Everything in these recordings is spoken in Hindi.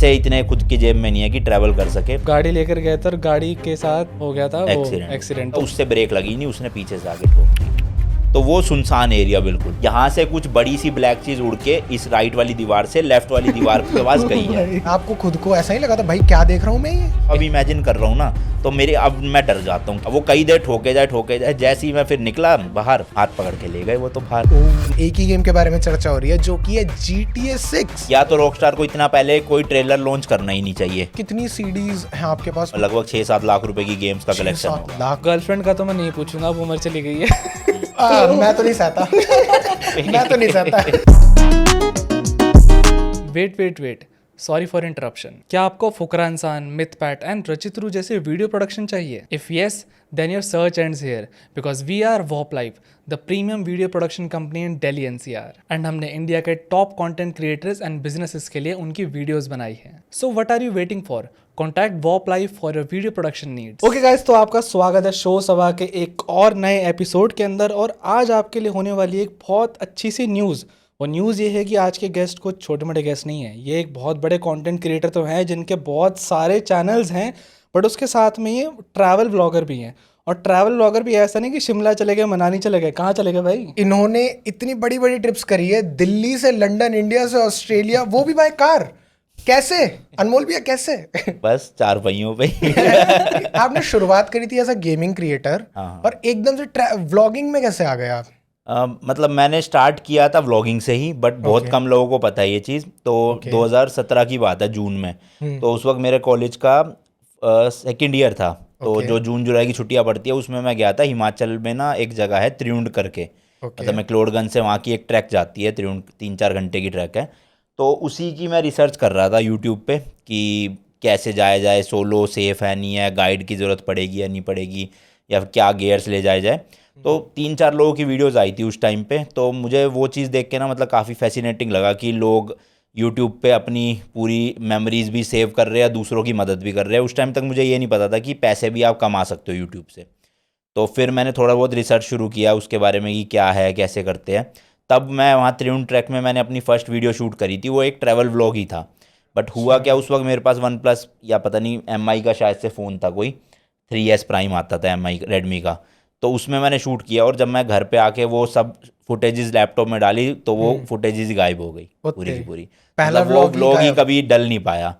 पैसे इतने खुद की जेब में नहीं है कि ट्रैवल कर सके। गाड़ी लेकर गए थे और गाड़ी के साथ हो गया था वो एक्सीडेंट। तो उससे ब्रेक लगी नहीं, उसने पीछे से आगे ठोक दी। तो वो सुनसान एरिया बिल्कुल, यहाँ से कुछ बड़ी सी ब्लैक चीज उड़ के इस राइट वाली दीवार से लेफ्ट वाली दीवार के पास गई है। आपको खुद को ऐसा ही लगा था भाई क्या देख रहा हूँ मैं ये? अब इमेजिन कर रहा हूँ ना, तो मेरे अब मैं डर जाता हूँ। अब वो कई देर ठोके जाए, जैसे ही मैं फिर निकला बाहर, हाथ पकड़ के ले गए वो तो बाहर। एक ही गेम के बारे में चर्चा हो रही है जो कि है GTA 6। या तो रॉकस्टार को इतना पहले कोई ट्रेलर लॉन्च करना ही नहीं चाहिए। कितनी सीडीज हैं आपके पास? लगभग 6-7 लाख रुपए की गेम्स का कलेक्शन 6-7 होगा। लाख। गर्लफ्रेंड का तो मैं नहीं पूछूंगा, अब उम्र चली गई है। मैं तो नहीं सहता। मैं तो नहीं सहता। Wait sorry for interruption. क्या आपको फुकरा इंसान, मिथपैट एंड रचित्रू जैसे वीडियो प्रोडक्शन चाहिए? If yes, then your search ends here because we are Wop Live, the premium video production company in Delhi NCR, and हमने इंडिया के top content creators and businesses के लिए उनकी वीडियोस बनाई हैं। So what are you waiting for? Contact Wop Live for your video production needs. Okay guys, तो आपका स्वागत है शो सभा के एक और नए एपिसोड के अंदर, और आज आपके लिए होने वाली एक बहुत अच्छी सी न्यूज़। और न्यूज़ ये है कि आज के गेस्ट कुछ छोटे मोटे गेस्ट नहीं है, ये एक बहुत बड़े कंटेंट क्रिएटर तो हैं जिनके बहुत सारे चैनल्स हैं, बट उसके साथ में ये ट्रैवल व्लॉगर भी हैं। और ट्रैवल व्लॉगर भी ऐसा नहीं कि शिमला चले गए, मनाली चले गए, कहाँ चले गए भाई? इन्होंने इतनी बड़ी बड़ी ट्रिप्स करी है, दिल्ली से लंदन, इंडिया से ऑस्ट्रेलिया, वो भी बाय कार। कैसे अनमोल भैया, कैसे? बस 4 पहियों पे। आपने शुरुआत करी थी एज अ गेमिंग क्रिएटर, हाँ। और एकदम से व्लॉगिंग में कैसे आ गए आप? मतलब मैंने स्टार्ट किया था व्लॉगिंग से ही, बट बहुत कम लोगों को पता है ये चीज़। तो 2017 की बात है, जून में। तो उस वक्त मेरे कॉलेज का सेकेंड ईयर था। तो जो जून जुलाई की छुट्टियां पड़ती है उसमें मैं गया था हिमाचल में ना, एक जगह है त्रिउंड करके। मतलब मैक्लोडगंज से वहाँ की एक ट्रैक जाती है त्रिउंड, 3-4 घंटे की ट्रैक है। तो उसी की मैं रिसर्च कर रहा था यूट्यूब पे कि कैसे जाया जाए, सोलो सेफ है नहीं है, गाइड की ज़रूरत पड़ेगी या नहीं पड़ेगी, या क्या गियर्स ले जाया जाए। तो 3-4 लोगों की वीडियोस आई थी उस टाइम पे। तो मुझे वो चीज़ देख के ना मतलब काफ़ी फैसिनेटिंग लगा कि लोग यूट्यूब पे अपनी पूरी मेमोरीज भी सेव कर रहे हैं, दूसरों की मदद भी कर रहे हैं। उस टाइम तक मुझे ये नहीं पता था कि पैसे भी आप कमा सकते हो यूट्यूब से। तो फिर मैंने थोड़ा बहुत रिसर्च शुरू किया उसके बारे में कि क्या है, कैसे करते हैं। तब मैं वहाँ त्रिउंड ट्रैक में मैंने अपनी फर्स्ट वीडियो शूट करी थी, वो एक ट्रैवल व्लॉग ही था। बट हुआ क्या, उस वक्त मेरे पास OnePlus या पता नहीं MI का शायद से फ़ोन था, कोई 3S प्राइम आता था MI रेडमी का। तो उसमें मैंने शूट किया, और जब मैं घर पे आके वो सब फुटेजेस लैपटॉप में डाली तो वो फुटेजेस ही गायब हो गई पूरी की पूरी। पहला मतलब वो व्लॉग ही कभी डल नहीं पाया।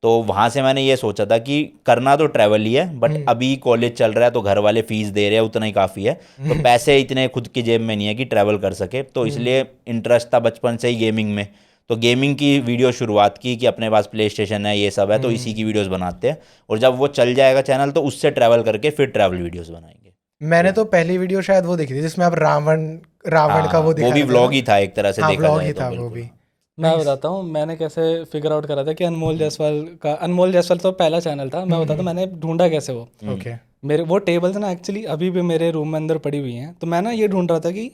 तो वहाँ से मैंने ये सोचा था कि करना तो ट्रैवल ही है, बट अभी कॉलेज चल रहा है तो घर वाले फीस दे रहे हैं, उतना ही काफ़ी है। तो पैसे इतने खुद की जेब में नहीं है कि ट्रैवल कर सके। तो इसलिए इंटरेस्ट था बचपन से ही गेमिंग में। तो गेमिंग की वीडियो शुरुआत की कि अपने पास PlayStation है, ये सब है, तो इसी की वीडियोस बनाते हैं। और जब वो चल जाएगा चैनल तो उससे ट्रैवल करके फिर ट्रैवल वीडियोस बनाएंगे। मैंने तो पहली वीडियो शायद वो देखी थी जिसमें आप रावण का वो दिखाया वो भी था व्लॉग ना? ही था एक तरह से, हाँ, देखा व्लॉग जाए ही तो था वो बिल्कुल। भी। मैं बताता हूँ मैंने कैसे फिगर आउट करा था कि अनमोल जायसवाल तो पहला चैनल था। मैं बताता हूँ मैंने ढूंढा कैसे वो। ओके। मेरे वो टेबल्स ना एक्चुअली अभी भी मेरे रूम में अंदर पड़ी हुई हैं। तो मैं ना ये ढूंढ रहा था कि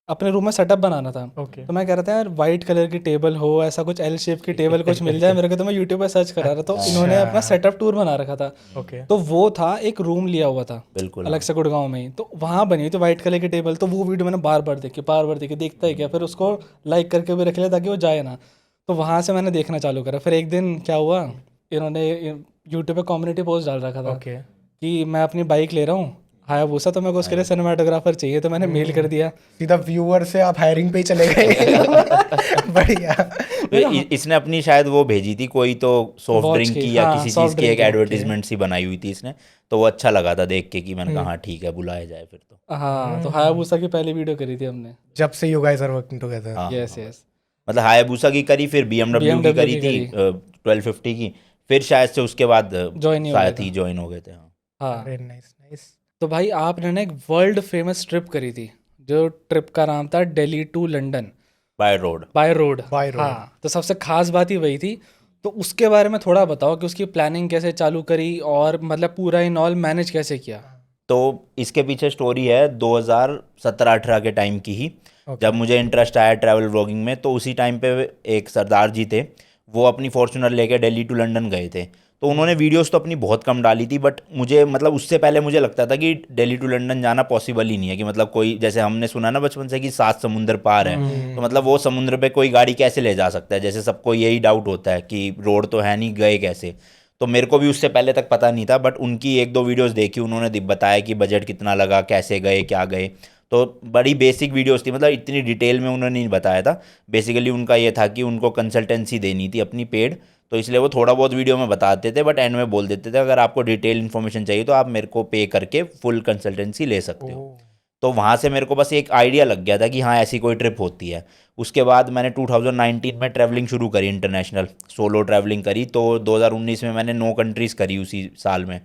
अपने रूम में सेटअप बनाना था। ओके। तो मैं कह रहा था यार वाइट कलर की टेबल हो, ऐसा कुछ L शेप की टेबल कुछ मिल जाए मेरे को। तो मैं यूट्यूब पर सर्च करा रहा था, तो इन्होंने अपना सेटअप टूर बना रखा था। ओके। तो वो था, एक रूम लिया हुआ था बिल्कुल अलग से गुड़गांव में ही, तो वहाँ बनी हुई थी वाइट कलर की टेबल। तो वो वीडियो मैंने बार बार देखी, देखता ही क्या, फिर उसको लाइक करके भी रख लिया ताकि वो जाए ना। तो वहाँ से मैंने देखना चालू करा। फिर एक दिन क्या हुआ, इन्होंने यूट्यूब पे कम्युनिटी पोस्ट डाल रखा था ओके। कि मैं अपनी बाइक ले रहा हूँ हायाबुसा, तो मेरे को उसके लिए सिनेमाटोग्राफर चाहिए। तो मैंने मेल कर दिया सीधा व्यूअर से आप हायरिंग पे ही चले गए। बढ़िया। तो इसने अपनी शायद वो भेजी थी कोई तो सॉफ्ट Watch ड्रिंक की, की या हाँ, किसी soft चीज़ की drink एक की, एडवर्टीजमेंट सी बनाई हुई थी इसने। तो वो अच्छा लगा था देख के कि मैंने कहा हाँ ठीक है, बुलाया जाए फिर तो। हाँ, तो हायाबुसा की पहली वीडियो करी थी हमने। जब से you guys are working together. हाँ, यस यस। मतलब हायाबुसा की करी, फिर BMW की करी थी 1250 की, फिर शायद से उसके बाद Join ही हो गया शायद ही ज्वाइन हो गए थे। हाँ हाँ। अरे नाइस नाइस। तो भाई आपने ना एक वर्ल्ड फेमस ट्रिप करी थी, जो ट्रिप का नाम था Delhi to London by road. By road. By road। हाँ, तो सबसे खास बात ही वही थी। तो उसके बारे में थोड़ा बताओ कि उसकी प्लानिंग कैसे चालू करी, और मतलब पूरा इन ऑल मैनेज कैसे किया। तो इसके पीछे स्टोरी है 2017-18 के टाइम की ही। जब मुझे इंटरेस्ट आया ट्रैवल व्लॉगिंग में, तो उसी टाइम पे एक सरदार जी थे, वो अपनी फॉर्च्यूनर लेके दिल्ली टू लंदन गए थे। तो उन्होंने वीडियोस तो अपनी बहुत कम डाली थी, बट मुझे मतलब उससे पहले मुझे लगता था कि दिल्ली टू लंदन जाना पॉसिबल ही नहीं है, कि मतलब कोई, जैसे हमने सुना ना बचपन से कि 7 समुंदर पार है, तो मतलब वो समुद्र पे कोई गाड़ी कैसे ले जा सकता है, जैसे सबको यही डाउट होता है कि रोड तो है नहीं, गए कैसे। तो मेरे को भी उससे पहले तक पता नहीं था, बट उनकी 1-2 वीडियोस देखी, उन्होंने बताया कि बजट कितना लगा, कैसे गए, क्या गए। तो बड़ी बेसिक वीडियोस थी, मतलब इतनी डिटेल में उन्होंने नहीं बताया था। बेसिकली उनका ये था कि उनको कंसल्टेंसी देनी थी अपनी पेड, तो इसलिए वो थोड़ा बहुत वीडियो में बताते थे, बट एंड में बोल देते थे अगर आपको डिटेल इन्फॉर्मेशन चाहिए तो आप मेरे को पे करके फुल कंसल्टेंसी ले सकते हो। तो वहाँ से मेरे को बस एक आइडिया लग गया था कि हाँ ऐसी कोई ट्रिप होती है। उसके बाद मैंने 2019 में ट्रैवलिंग शुरू करी, इंटरनेशनल सोलो ट्रैवलिंग करी। तो 2019 में मैंने 9 कंट्रीज़ करी उसी साल में।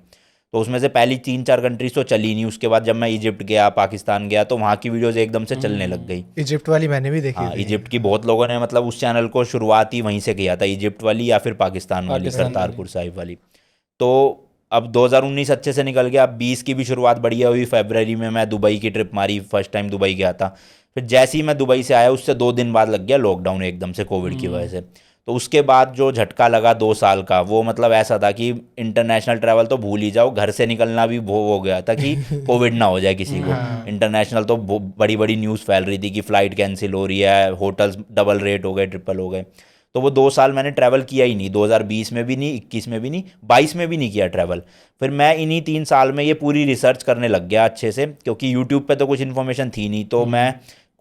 तो उसमें से पहली 3-4 कंट्रीज तो चली नहीं। उसके बाद जब मैं इजिप्ट गया, पाकिस्तान गया, तो वहाँ की वीडियोज़ एकदम से चलने लग गई। इजिप्ट वाली मैंने भी देखी हाँ, थी। इजिप्ट की बहुत लोगों ने मतलब उस चैनल को शुरुआत ही वहीं से किया था, इजिप्ट वाली या फिर पाकिस्तान वाली, करतारपुर साहिब वाली। तो अब 2019 अच्छे से निकल गया। अब 20 की भी शुरुआत बढ़िया हुई। फरवरी में मैं दुबई की ट्रिप मारी, फर्स्ट टाइम दुबई गया था। फिर जैसे ही मैं दुबई से आया उससे 2 दिन बाद लग गया लॉकडाउन एकदम से कोविड की वजह से। तो उसके बाद जो झटका लगा 2 साल का, वो मतलब ऐसा था कि इंटरनेशनल ट्रैवल तो भूल ही जाओ, घर से निकलना भी वो हो गया था कि कोविड ना हो जाए किसी को। इंटरनेशनल तो बड़ी बड़ी न्यूज़ फैल रही थी कि फ़्लाइट कैंसिल हो रही है, होटल्स डबल रेट हो गए, ट्रिपल हो गए। तो वो 2 साल मैंने ट्रैवल किया ही नहीं, 2020 में भी नहीं, 21 में भी नहीं, 22 में भी नहीं किया ट्रैवल। फिर मैं इन्हीं 3 साल में ये पूरी रिसर्च करने लग गया अच्छे से, क्योंकि यूट्यूब पे तो कुछ इन्फॉर्मेशन थी नहीं। तो मैं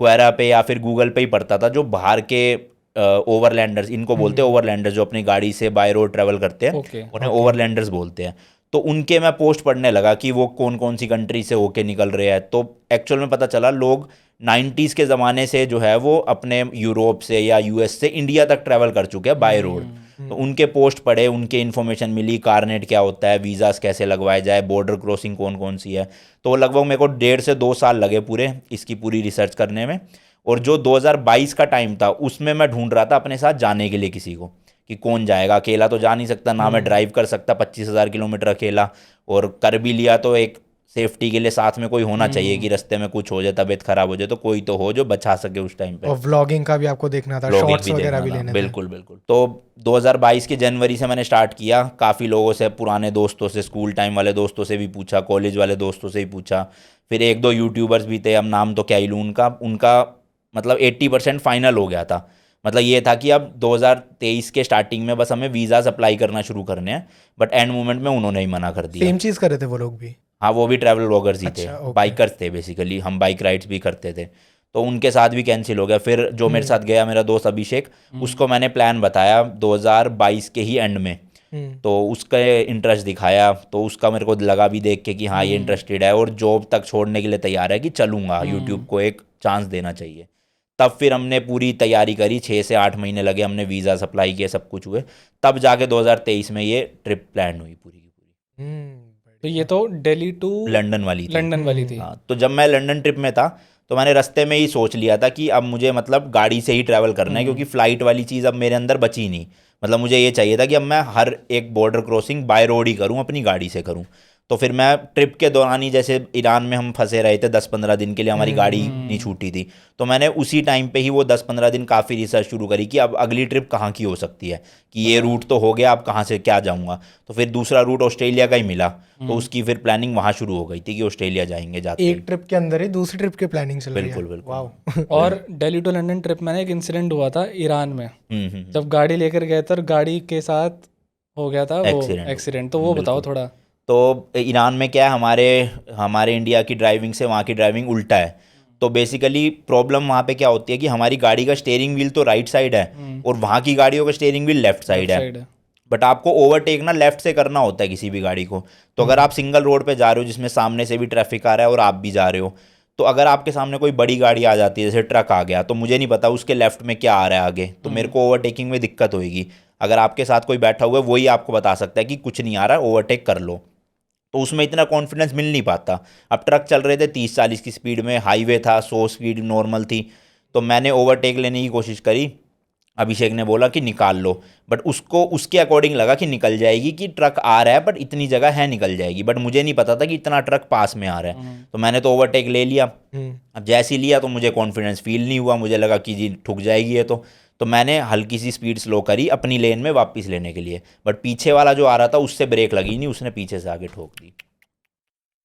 क्वेरा पे या फिर गूगल पे ही पढ़ता था, जो बाहर के ओवरलैंडर्स, इनको बोलते हैं ओवरलैंडर्स, जो अपनी गाड़ी से बाय रोड ट्रैवल करते हैं, उन्हें ओवरलैंडर्स बोलते हैं। तो उनके मैं पोस्ट पढ़ने लगा कि वो कौन कौन सी कंट्री से होके निकल रहे हैं। तो एक्चुअल में पता चला लोग 90s के ज़माने से जो है वो अपने यूरोप से या यूएस से इंडिया तक ट्रैवल कर चुके हैं बाय रोड। तो उनके पोस्ट पढ़े, उनके इन्फॉर्मेशन मिली, कारनेट क्या होता है, वीज़ास कैसे लगवाए जाए, बॉर्डर क्रॉसिंग कौन कौन सी है। तो लगभग मेरे को 1.5 से 2 साल लगे पूरे इसकी पूरी रिसर्च करने में। और जो 2022 का टाइम था उसमें मैं ढूंढ रहा था अपने साथ जाने के लिए किसी को, कि कौन जाएगा। अकेला तो जा नहीं सकता ना, मैं ड्राइव कर सकता 25,000 किलोमीटर अकेला, और कर भी लिया तो एक सेफ्टी के लिए साथ में कोई होना चाहिए कि रास्ते में कुछ हो जाए, तबीयत खराब हो जाए तो कोई तो हो जो बचा सके उस टाइम पे। और व्लॉगिंग का भी आपको देखना था, शॉर्ट्स वगैरह भी लेने थे। बिल्कुल बिल्कुल। तो 2022 के जनवरी से मैंने स्टार्ट किया। काफ़ी लोगों से, पुराने दोस्तों से, स्कूल टाइम वाले दोस्तों से भी पूछा, कॉलेज वाले दोस्तों से भी पूछा। फिर 1-2 यूट्यूबर्स भी थे, अब नाम तो क्या ही लूँ उनका मतलब 80% फाइनल हो गया था। मतलब ये था कि अब 2023 के स्टार्टिंग में बस हमें वीज़ास अप्लाई करना शुरू करने हैं, बट एंड मोमेंट में उन्होंने ही मना कर दिया। सेम चीज़ कर रहे थे वो लोग भी? हाँ, वो भी ट्रैवल व्लॉगर्स ही थे, अच्छा, okay. बाइकर्स थे बेसिकली, हम बाइक राइड्स भी करते थे। तो उनके साथ भी कैंसिल हो गया। फिर जो मेरे साथ गया मेरा दोस्त अभिषेक, उसको मैंने प्लान बताया 2022 के ही एंड में। तो उसका इंटरेस्ट दिखाया, तो उसका मेरे को लगा भी देख के कि हाँ ये इंटरेस्टेड है और जॉब तक छोड़ने के लिए तैयार है कि चलूँगा, यूट्यूब को एक चांस देना चाहिए। तब फिर हमने पूरी तैयारी करी, 6 से 8 महीने लगे, हमने वीज़ा अप्लाई किए, सब कुछ हुए, तब जाके 2023 में ये ट्रिप प्लान हुई पूरी की पूरी। तो ये तो दिल्ली टू लंदन वाली थी। हाँ, तो जब मैं लंदन ट्रिप में था तो मैंने रास्ते में ही सोच लिया था कि अब मुझे मतलब गाड़ी से ही ट्रैवल करना है, क्योंकि फ़्लाइट वाली चीज़ अब मेरे अंदर बची नहीं। मतलब मुझे ये चाहिए था कि अब मैं हर एक बॉर्डर क्रॉसिंग बाय रोड ही करूँ, अपनी गाड़ी से करूँ। तो फिर मैं ट्रिप के दौरान ही, जैसे ईरान में हम फंसे रहे थे 10-15 दिन के लिए, हमारी गाड़ी नहीं छूटी थी, तो मैंने उसी टाइम पे ही वो 10-15 दिन काफ़ी रिसर्च शुरू करी कि अब अगली ट्रिप कहाँ की हो सकती है, कि ये रूट तो हो गया, अब कहाँ से क्या जाऊँगा। तो फिर दूसरा रूट ऑस्ट्रेलिया का ही मिला, तो उसकी फिर प्लानिंग वहाँ शुरू हो गई थी कि ऑस्ट्रेलिया जाएंगे जाते। एक ट्रिप के अंदर ही दूसरी ट्रिप की प्लानिंग चल रही है। बिल्कुल बिल्कुल। वाओ। और दिल्ली टू लंदन ट्रिप में एक इंसिडेंट हुआ था ईरान में, जब गाड़ी लेकर गए थे और गाड़ी के साथ हो गया था वो एक्सीडेंट। तो वो बताओ थोड़ा। तो ईरान में क्या है, हमारे इंडिया की ड्राइविंग से वहाँ की ड्राइविंग उल्टा है। तो बेसिकली प्रॉब्लम वहाँ पे क्या होती है कि हमारी गाड़ी का स्टीयरिंग व्हील तो राइट साइड है और वहाँ की गाड़ियों का स्टीयरिंग व्हील लेफ्ट साइड है। बट आपको ओवरटेक ना लेफ्ट से करना होता है किसी भी गाड़ी को। तो अगर आप सिंगल रोड पे जा रहे हो जिसमें सामने से भी ट्रैफिक आ रहा है और आप भी जा रहे हो, तो अगर आपके सामने कोई बड़ी गाड़ी आ जाती है, जैसे ट्रक आ गया, तो मुझे नहीं पता उसके लेफ्ट में क्या आ रहा है आगे, तो मेरे को ओवरटेकिंग में दिक्कत होगी। अगर आपके साथ कोई बैठा हुआ है वही आपको बता सकता है कि कुछ नहीं आ रहा है, ओवरटेक कर लो। तो उसमें इतना कॉन्फिडेंस मिल नहीं पाता। अब ट्रक चल रहे थे 30-40 की स्पीड में, हाईवे था, 100 स्पीड नॉर्मल थी। तो मैंने ओवरटेक लेने की कोशिश करी, अभिषेक ने बोला कि निकाल लो, बट उसको उसके अकॉर्डिंग लगा कि निकल जाएगी, कि ट्रक आ रहा है बट इतनी जगह है निकल जाएगी। बट मुझे नहीं पता था कि इतना ट्रक पास में आ रहा है। तो मैंने तो ओवरटेक ले लिया। अब जैसे ही लिया तो मुझे कॉन्फिडेंस फील नहीं हुआ, मुझे लगा कि जी ठुक जाएगी ये। तो तो मैंने हल्की सी स्पीड स्लो करी अपनी लेन में वापस लेने के लिए, बट पीछे वाला जो आ रहा था उससे ब्रेक लगी नहीं, उसने पीछे से आगे ठोक दी।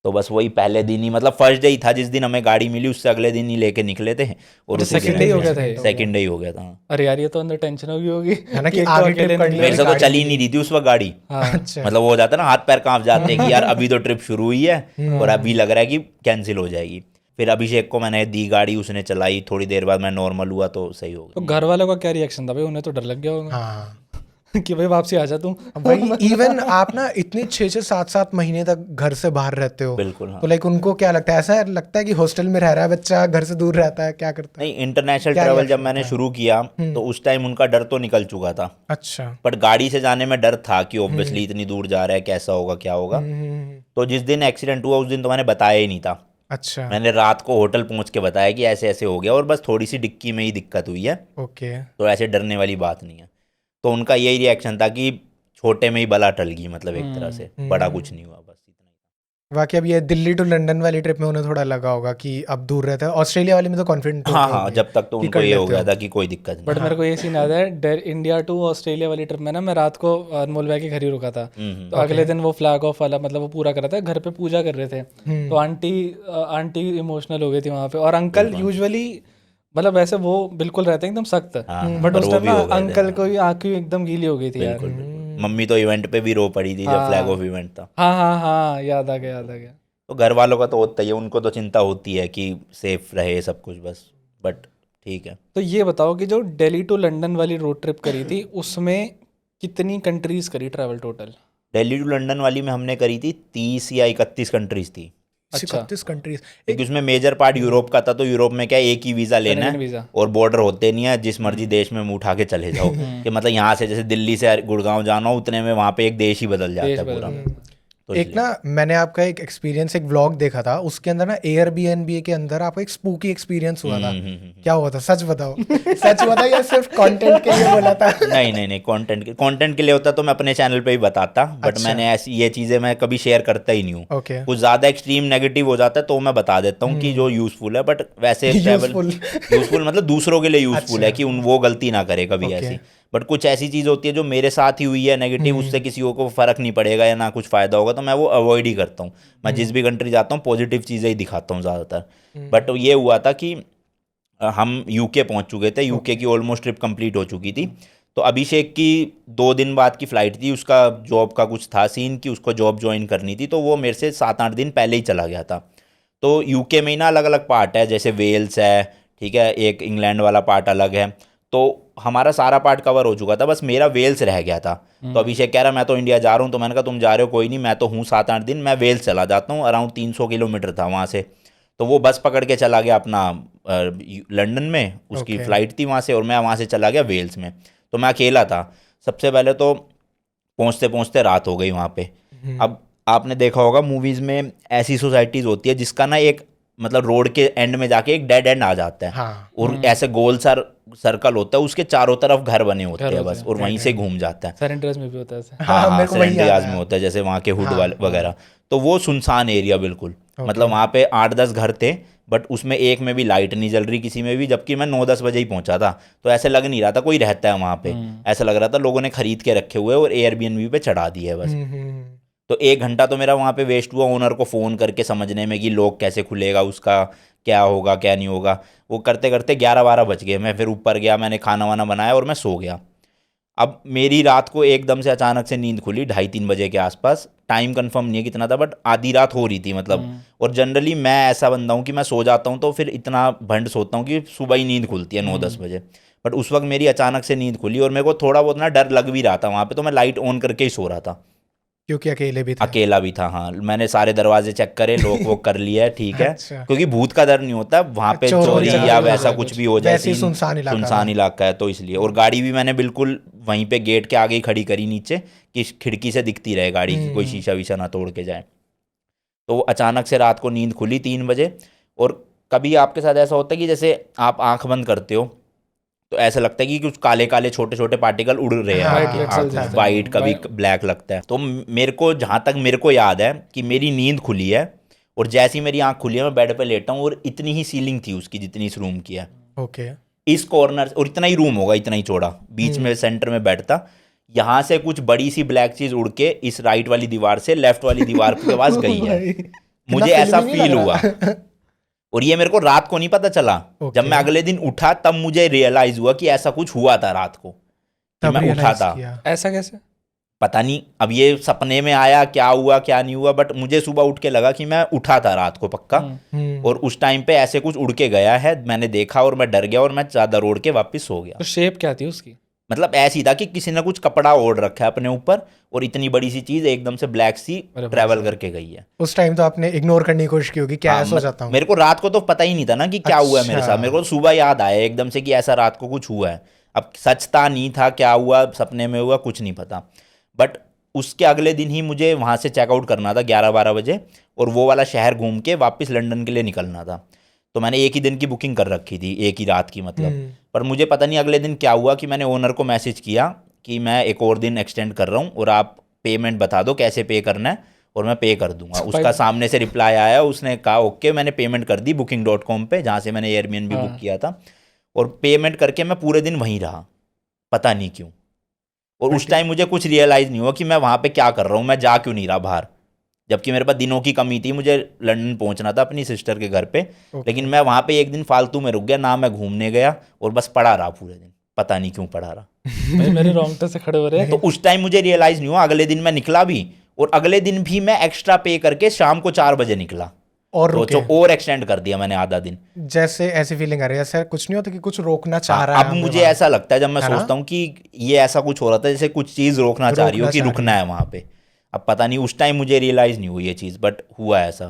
तो बस वही पहले दिन ही, मतलब फर्स्ट डे ही था जिस दिन हमें गाड़ी मिली, उससे अगले दिन ही लेके निकले थे और अच्छा, second day ही हो गया था ये? सेकंड डे ही हो गया था। अरे यार ये तो अंदर टेंशन होगी होगी है ना कि एक तो आगे अकेले trip करनी निकले। मेरे से तो चल ही नहीं रही थी उस वक्त गाड़ी। अच्छा। मतलब वो हो जाता है ना, हाथ पैर कांप जाते हैं कि यार अभी तो ट्रिप शुरू हुई है और अभी लग रहा है कि कैंसिल हो जाएगी। फिर अभिषेक को मैंने दी गाड़ी, उसने चलाई, थोड़ी देर बाद मैं नॉर्मल हुआ तो सही हो तो गया। घर वालों का क्या रिएक्शन था भाई? उन्हें तो डर लग गया होगा हाँ कि भाई वापसी आ जा तू। भाई, इवन आप ना इतने 6-7 महीने तक घर से बाहर रहते हो, बिल्कुल हाँ। तो लाइक उनको क्या लगता है? ऐसा लगता है कि हॉस्टल में रह रहा है बच्चा, घर से दूर रहता है, क्या करता है? नहीं, इंटरनेशनल क्या ट्रैवल reaction जब मैंने होता है? शुरू किया तो उस टाइम उनका डर तो निकल चुका था, अच्छा। बट गाड़ी से जाने में डर था कि ऑब्वियसली इतनी दूर जा रहा है, कैसा होगा क्या होगा। तो जिस दिन एक्सीडेंट हुआ उस दिन तो मैंने बताया ही नहीं था। अच्छा। मैंने रात को होटल पहुंच के बताया कि ऐसे ऐसे हो गया और बस थोड़ी सी डिक्की में ही दिक्कत हुई है, ओके। तो ऐसे डरने वाली बात नहीं है। तो उनका यही रिएक्शन था कि छोटे में ही बला टल गई, मतलब एक तरह से बड़ा कुछ नहीं हुआ, बस इतना ही। बाकी अब ये दिल्ली टू लंदन वाली ट्रिप में उन्हें थोड़ा लगा होगा कि अब दूर रहता है। ऑस्ट्रेलिया वाले में तो कॉन्फिडेंट हाँ हाँ, जब तक तो कि उनको कर ये हो लेते गया हो। था कि कोई दिक्कत नहीं। बट मेरे को ये सीन याद है इंडिया टू ऑस्ट्रेलिया वाली ट्रिप में ना, मैं रात को अनमोल भाई के घर ही रुका था। तो अगले दिन वो फ्लैग ऑफ वाला मतलब वो पूरा कर रहा था, घर पे पूजा कर रहे थे। तो आंटी इमोशनल हो गई थी वहाँ पे, और अंकल यूजुअली मतलब वैसे वो बिल्कुल रहते हैं एकदम सख्त, बट पर उस वो टाइम भी ना हो गए थे। अंकल को ही आंखें एकदम गीली हो गई थी यार। बिल्कुल बिल्कुल, मम्मी तो इवेंट पे भी रो पड़ी थी जब फ्लैग ऑफ इवेंट था। हाँ हाँ हाँ, याद आ गया याद आ गया। तो घर वालों का तो होता ही है, उनको तो चिंता होती है कि सेफ रहे सब कुछ, बस। बट ठीक है। तो ये बताओ कि जो दिल्ली टू लंदन वाली रोड ट्रिप करी थी उसमें कितनी कंट्रीज करी travel total? Delhi to London वाली में हमने करी थी 30 या 31 कंट्रीज थी, 31 कंट्रीज। क्योंकि उसमें मेजर पार्ट यूरोप का था। तो यूरोप में क्या है, एक ही वीज़ा लेना Schengen है वीज़ा। और बॉर्डर होते नहीं है, जिस मर्जी देश में मुंह उठा के चले जाओ। कि मतलब यहाँ से जैसे दिल्ली से गुड़गांव जाना हो, उतने में वहाँ पे एक देश ही बदल जाता है पूरा। तो एक ना मैंने आपका एक एक्सपीरियंस, एक व्लॉग देखा था, उसके अंदर ना एयरबीएनबी के अंदर आपका एक स्पूकी एक्सपीरियंस हुआ था। क्या हुआ था, सच बताओ। सच बताओ या सिर्फ कंटेंट के लिए बोला था? नहीं नहीं नहीं, कंटेंट के लिए होता तो मैं अपने चैनल पे ही बताता, बट मैंने ऐसी ये चीज़ें मैं कभी शेयर करता ही नहीं हूँ। ओके। कुछ ज़्यादा एक्सट्रीम नेगेटिव हो जाता है तो मैं बता देता हूँ कि जो यूज़फुल है, बट वैसे ट्रैवल यूज़फुल मतलब दूसरों के लिए यूज़फुल है कि वो गलती ना करे कभी ऐसी। बट कुछ ऐसी चीज़ होती है जो मेरे साथ ही हुई है नेगेटिव, उससे किसी को फ़र्क नहीं पड़ेगा या ना कुछ फ़ायदा होगा, तो मैं वो अवॉइड ही करता हूँ। मैं जिस भी कंट्री जाता हूँ पॉजिटिव चीज़ें ही दिखाता हूँ ज़्यादातर। बट ये हुआ था कि हम यूके पहुंच चुके थे, यूके की ऑलमोस्ट ट्रिप कंप्लीट हो चुकी थी। तो अभिषेक की 2 दिन बाद की फ़्लाइट थी, उसका जॉब का कुछ था सीन कि उसको जॉब ज्वाइन करनी थी, तो वो मेरे से 7-8 दिन पहले ही चला गया था। तो यूके में ही ना अलग अलग पार्ट है, जैसे वेल्स है, ठीक है, एक इंग्लैंड वाला पार्ट अलग है। तो हमारा सारा पार्ट कवर हो चुका था, बस मेरा वेल्स रह गया था। तो अभिषेक कह रहा मैं तो इंडिया जा रहा हूँ, तो मैंने कहा तुम जा रहे हो कोई नहीं, मैं तो हूँ 7-8 दिन, मैं वेल्स चला जाता हूँ। अराउंड 300 किलोमीटर था वहाँ से। तो वो बस पकड़ के चला गया अपना लंदन में, उसकी फ़्लाइट थी वहाँ से, और मैं वहाँ से चला गया वेल्स में। तो मैं अकेला था। सबसे पहले तो पहुँचते पहुँचते रात हो गई वहाँ पे। अब आपने देखा होगा मूवीज़ में ऐसी सोसाइटीज़ होती है जिसका ना एक मतलब रोड के एंड में जाके एक डेड एंड आ जाता है। हाँ। और ऐसे गोल सर्कल होता है, उसके चारों तरफ घर बने होते हैं बस, और वहीं से घूम जाता है। सैन एंड्रियास में भी होता है ऐसे। हाँ हाँ, मेरे को वही सैन याद डियाज आया। में होता है, जैसे वहाँ के हुड वगैरह। तो वो सुनसान एरिया बिल्कुल, मतलब वहाँ पे 8-10 घर थे, बट उसमें एक में भी लाइट नहीं जल रही किसी में भी, जबकि मैं 9-10 बजे ही पहुंचा था। तो ऐसे लग नहीं रहा था कोई रहता है वहाँ पे, ऐसा लग रहा था लोगों ने खरीद के रखे हुए और एयरबीएनबी पे चढ़ा दिए है बस। तो 1 घंटा तो मेरा वहाँ पे वेस्ट हुआ ओनर को फ़ोन करके समझने में कि लोग कैसे खुलेगा, उसका क्या होगा क्या नहीं होगा। वो करते करते 11-12 बज गए। मैं फिर ऊपर गया, मैंने खाना वाना बनाया और मैं सो गया। अब मेरी रात को एकदम से अचानक से नींद खुली 2:30-3 बजे के आसपास। टाइम कंफर्म नहीं है कितना था, बट आधी रात हो रही थी मतलब। और जनरली मैं ऐसा बंदा हूँ कि मैं सो जाता हूँ तो फिर इतना भंड सोता हूँ कि सुबह ही नींद खुलती है 9-10 बजे। बट उस वक्त मेरी अचानक से नींद खुली और मेरे को थोड़ा बहुत ना डर लग भी रहा था वहाँ पे, तो मैं लाइट ऑन करके ही सो रहा था। क्योंकि अकेले भी थे। अकेला भी था, हाँ। मैंने सारे दरवाजे चेक करे, लॉक वॉक कर लिया है, ठीक है। अच्छा। क्योंकि भूत का डर नहीं होता वहाँ पे, चोरी या वैसा कुछ भी हो जाए, वैसे ही सुनसान इलाका है तो इसलिए। और गाड़ी भी मैंने बिल्कुल वहीं पे गेट के आगे ही खड़ी करी नीचे, कि खिड़की से दिखती रहे गाड़ी की, कोई शीशा वीशा ना तोड़ के जाए। तो अचानक से रात को नींद खुली 3 बजे। और कभी आपके साथ ऐसा होता है कि जैसे आप आंख बंद करते हो तो ऐसा लगता है कि कुछ काले काले छोटे छोटे पार्टिकल उड़ रहे हैं, वाइट कभी ब्लैक लगता है। तो मेरे को जहाँ तक मेरे को याद है कि मेरी नींद खुली है, और जैसी मेरी आंख खुली है मैं बेड पे लेटा हूँ, और इतनी ही सीलिंग थी उसकी जितनी इस रूम की है। ओके। इस कॉर्नर, और इतना ही रूम होगा, इतना ही चौड़ा, बीच में सेंटर में बैठता, यहाँ से कुछ बड़ी सी ब्लैक चीज उड़ के इस राइट वाली दीवार से लेफ्ट वाली दीवार के पास गई है। मुझे ऐसा फील हुआ, और ये मेरे को रात को नहीं पता चला। जब मैं अगले दिन उठा तब मुझे रियलाइज हुआ कि ऐसा कुछ हुआ था रात को, कि मैं उठा था। ऐसा कैसे पता नहीं, अब ये सपने में आया, क्या हुआ क्या नहीं हुआ, बट मुझे सुबह उठ के लगा कि मैं उठा था रात को पक्का। और उस टाइम पे ऐसे कुछ उड़ के गया है, मैंने देखा और मैं डर गया और मैं चादर ओढ़ के वापस सो गया। तो शेप क्या थी उसकी? मतलब ऐसी था कि किसी ने कुछ कपड़ा ओढ़ रखा है अपने ऊपर, और इतनी बड़ी सी चीज एकदम से ब्लैक सी ट्रैवल करके गई है। उस टाइम तो आपने इग्नोर करने की कोशिश की होगी, क्या ऐसा हो जाता हूँ। मेरे को रात को तो पता ही नहीं था ना कि क्या हुआ है मेरे साथ। मेरे को सुबह याद आया एकदम से कि ऐसा रात को कुछ हुआ है। अब सच था नहीं था, क्या हुआ, सपने में हुआ, कुछ नहीं पता। बट उसके अगले दिन ही मुझे वहाँ से चेकआउट करना था 11-12 बजे, और वो वाला शहर घूम के वापस लंदन के लिए निकलना था। तो मैंने एक ही दिन की बुकिंग कर रखी थी, एक ही रात की मतलब। पर मुझे पता नहीं अगले दिन क्या हुआ कि मैंने ओनर को मैसेज किया कि मैं एक और दिन एक्सटेंड कर रहा हूँ, और आप पेमेंट बता दो कैसे पे करना है, और मैं पे कर दूंगा। उसका सामने से रिप्लाई आया, उसने कहा ओके, मैंने पेमेंट कर दी booking.com पे, जहाँ से मैंने एयरबीएनबी बुक किया था। और पेमेंट करके मैं पूरे दिन वहीं रहा, पता नहीं क्यों। और उस टाइम मुझे कुछ रियलाइज़ नहीं हुआ कि मैं वहाँ पे क्या कर रहा हूँ, मैं जा क्यों नहीं रहा बाहर, जबकि मेरे पास दिनों की कमी थी। मुझे लंदन पहुँचना था अपनी सिस्टर के घर पे, लेकिन मैं वहाँ पे एक दिन फालतू में रुक गया ना, मैं घूमने गया, और बस पड़ा रहा पूरे दिन, पता नहीं क्यों पड़ा रहा। मेरे रोंगटे से खड़े हो रहे हैं। तो उस टाइम मुझे रियलाइज़ नहीं हुआ। अगले दिन मैं निकला भी, और अगले दिन भी मैं एक्स्ट्रा पे करके शाम को 4 बजे निकला, और तो और एक्सटेंड कर दिया मैंने आधा दिन। जैसे ऐसी फीलिंग आ रही है, ऐसा कुछ नहीं होता कि कुछ रोकना चाह रहा है? अब मुझे ऐसा लगता है जब मैं सोचता हूँ कि ये ऐसा कुछ हो रहा था जैसे कुछ चीज़ रोकना चाह रही हो कि रुकना है वहाँ पे। अब पता नहीं, उस टाइम मुझे रियलाइज़ नहीं हुई ये चीज़, बट हुआ ऐसा।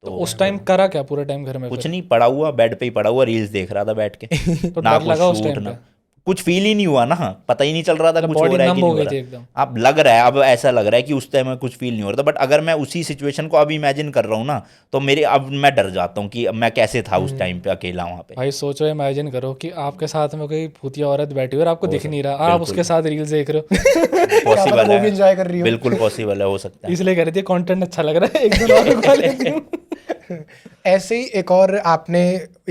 तो उस टाइम करा क्या पूरे टाइम घर में? कुछ नहीं, पड़ा हुआ बेड पे ही पड़ा हुआ, रील्स देख रहा था बैठ के। तो ना डर लगा कुछ उस शूट टाइम ना पे? कुछ फील ही नहीं हुआ ना, पता ही नहीं चल रहा था कुछ हो बॉडी रहा है नम कि हो नहीं हो गई रहा थी है। एकदम। अब लग रहा है, अब ऐसा लग रहा है कि उस टाइम में कुछ फील नहीं हो रहा था, बट अगर मैं उसी सिचुएशन को अब इमेजिन कर रहा हूँ ना, तो मेरे अब मैं डर जाता हूँ कि अब मैं कैसे था उस टाइम पे अकेला वहाँ पे। भाई सोचो, इमेजिन करो कि आपके साथ में कोई भूतिया औरत बैठी हुई और आपको दिख नहीं रहा, आप उसके साथ रील्स देख रहे हो। पॉसिबल वो भी है, एंजॉय कर रही हो। बिल्कुल पॉसिबल है, हो सकता है। इसलिए कह रही थी कंटेंट अच्छा लग रहा है, एक दिन और खा लेती हूँ। ऐसे ही एक और आपने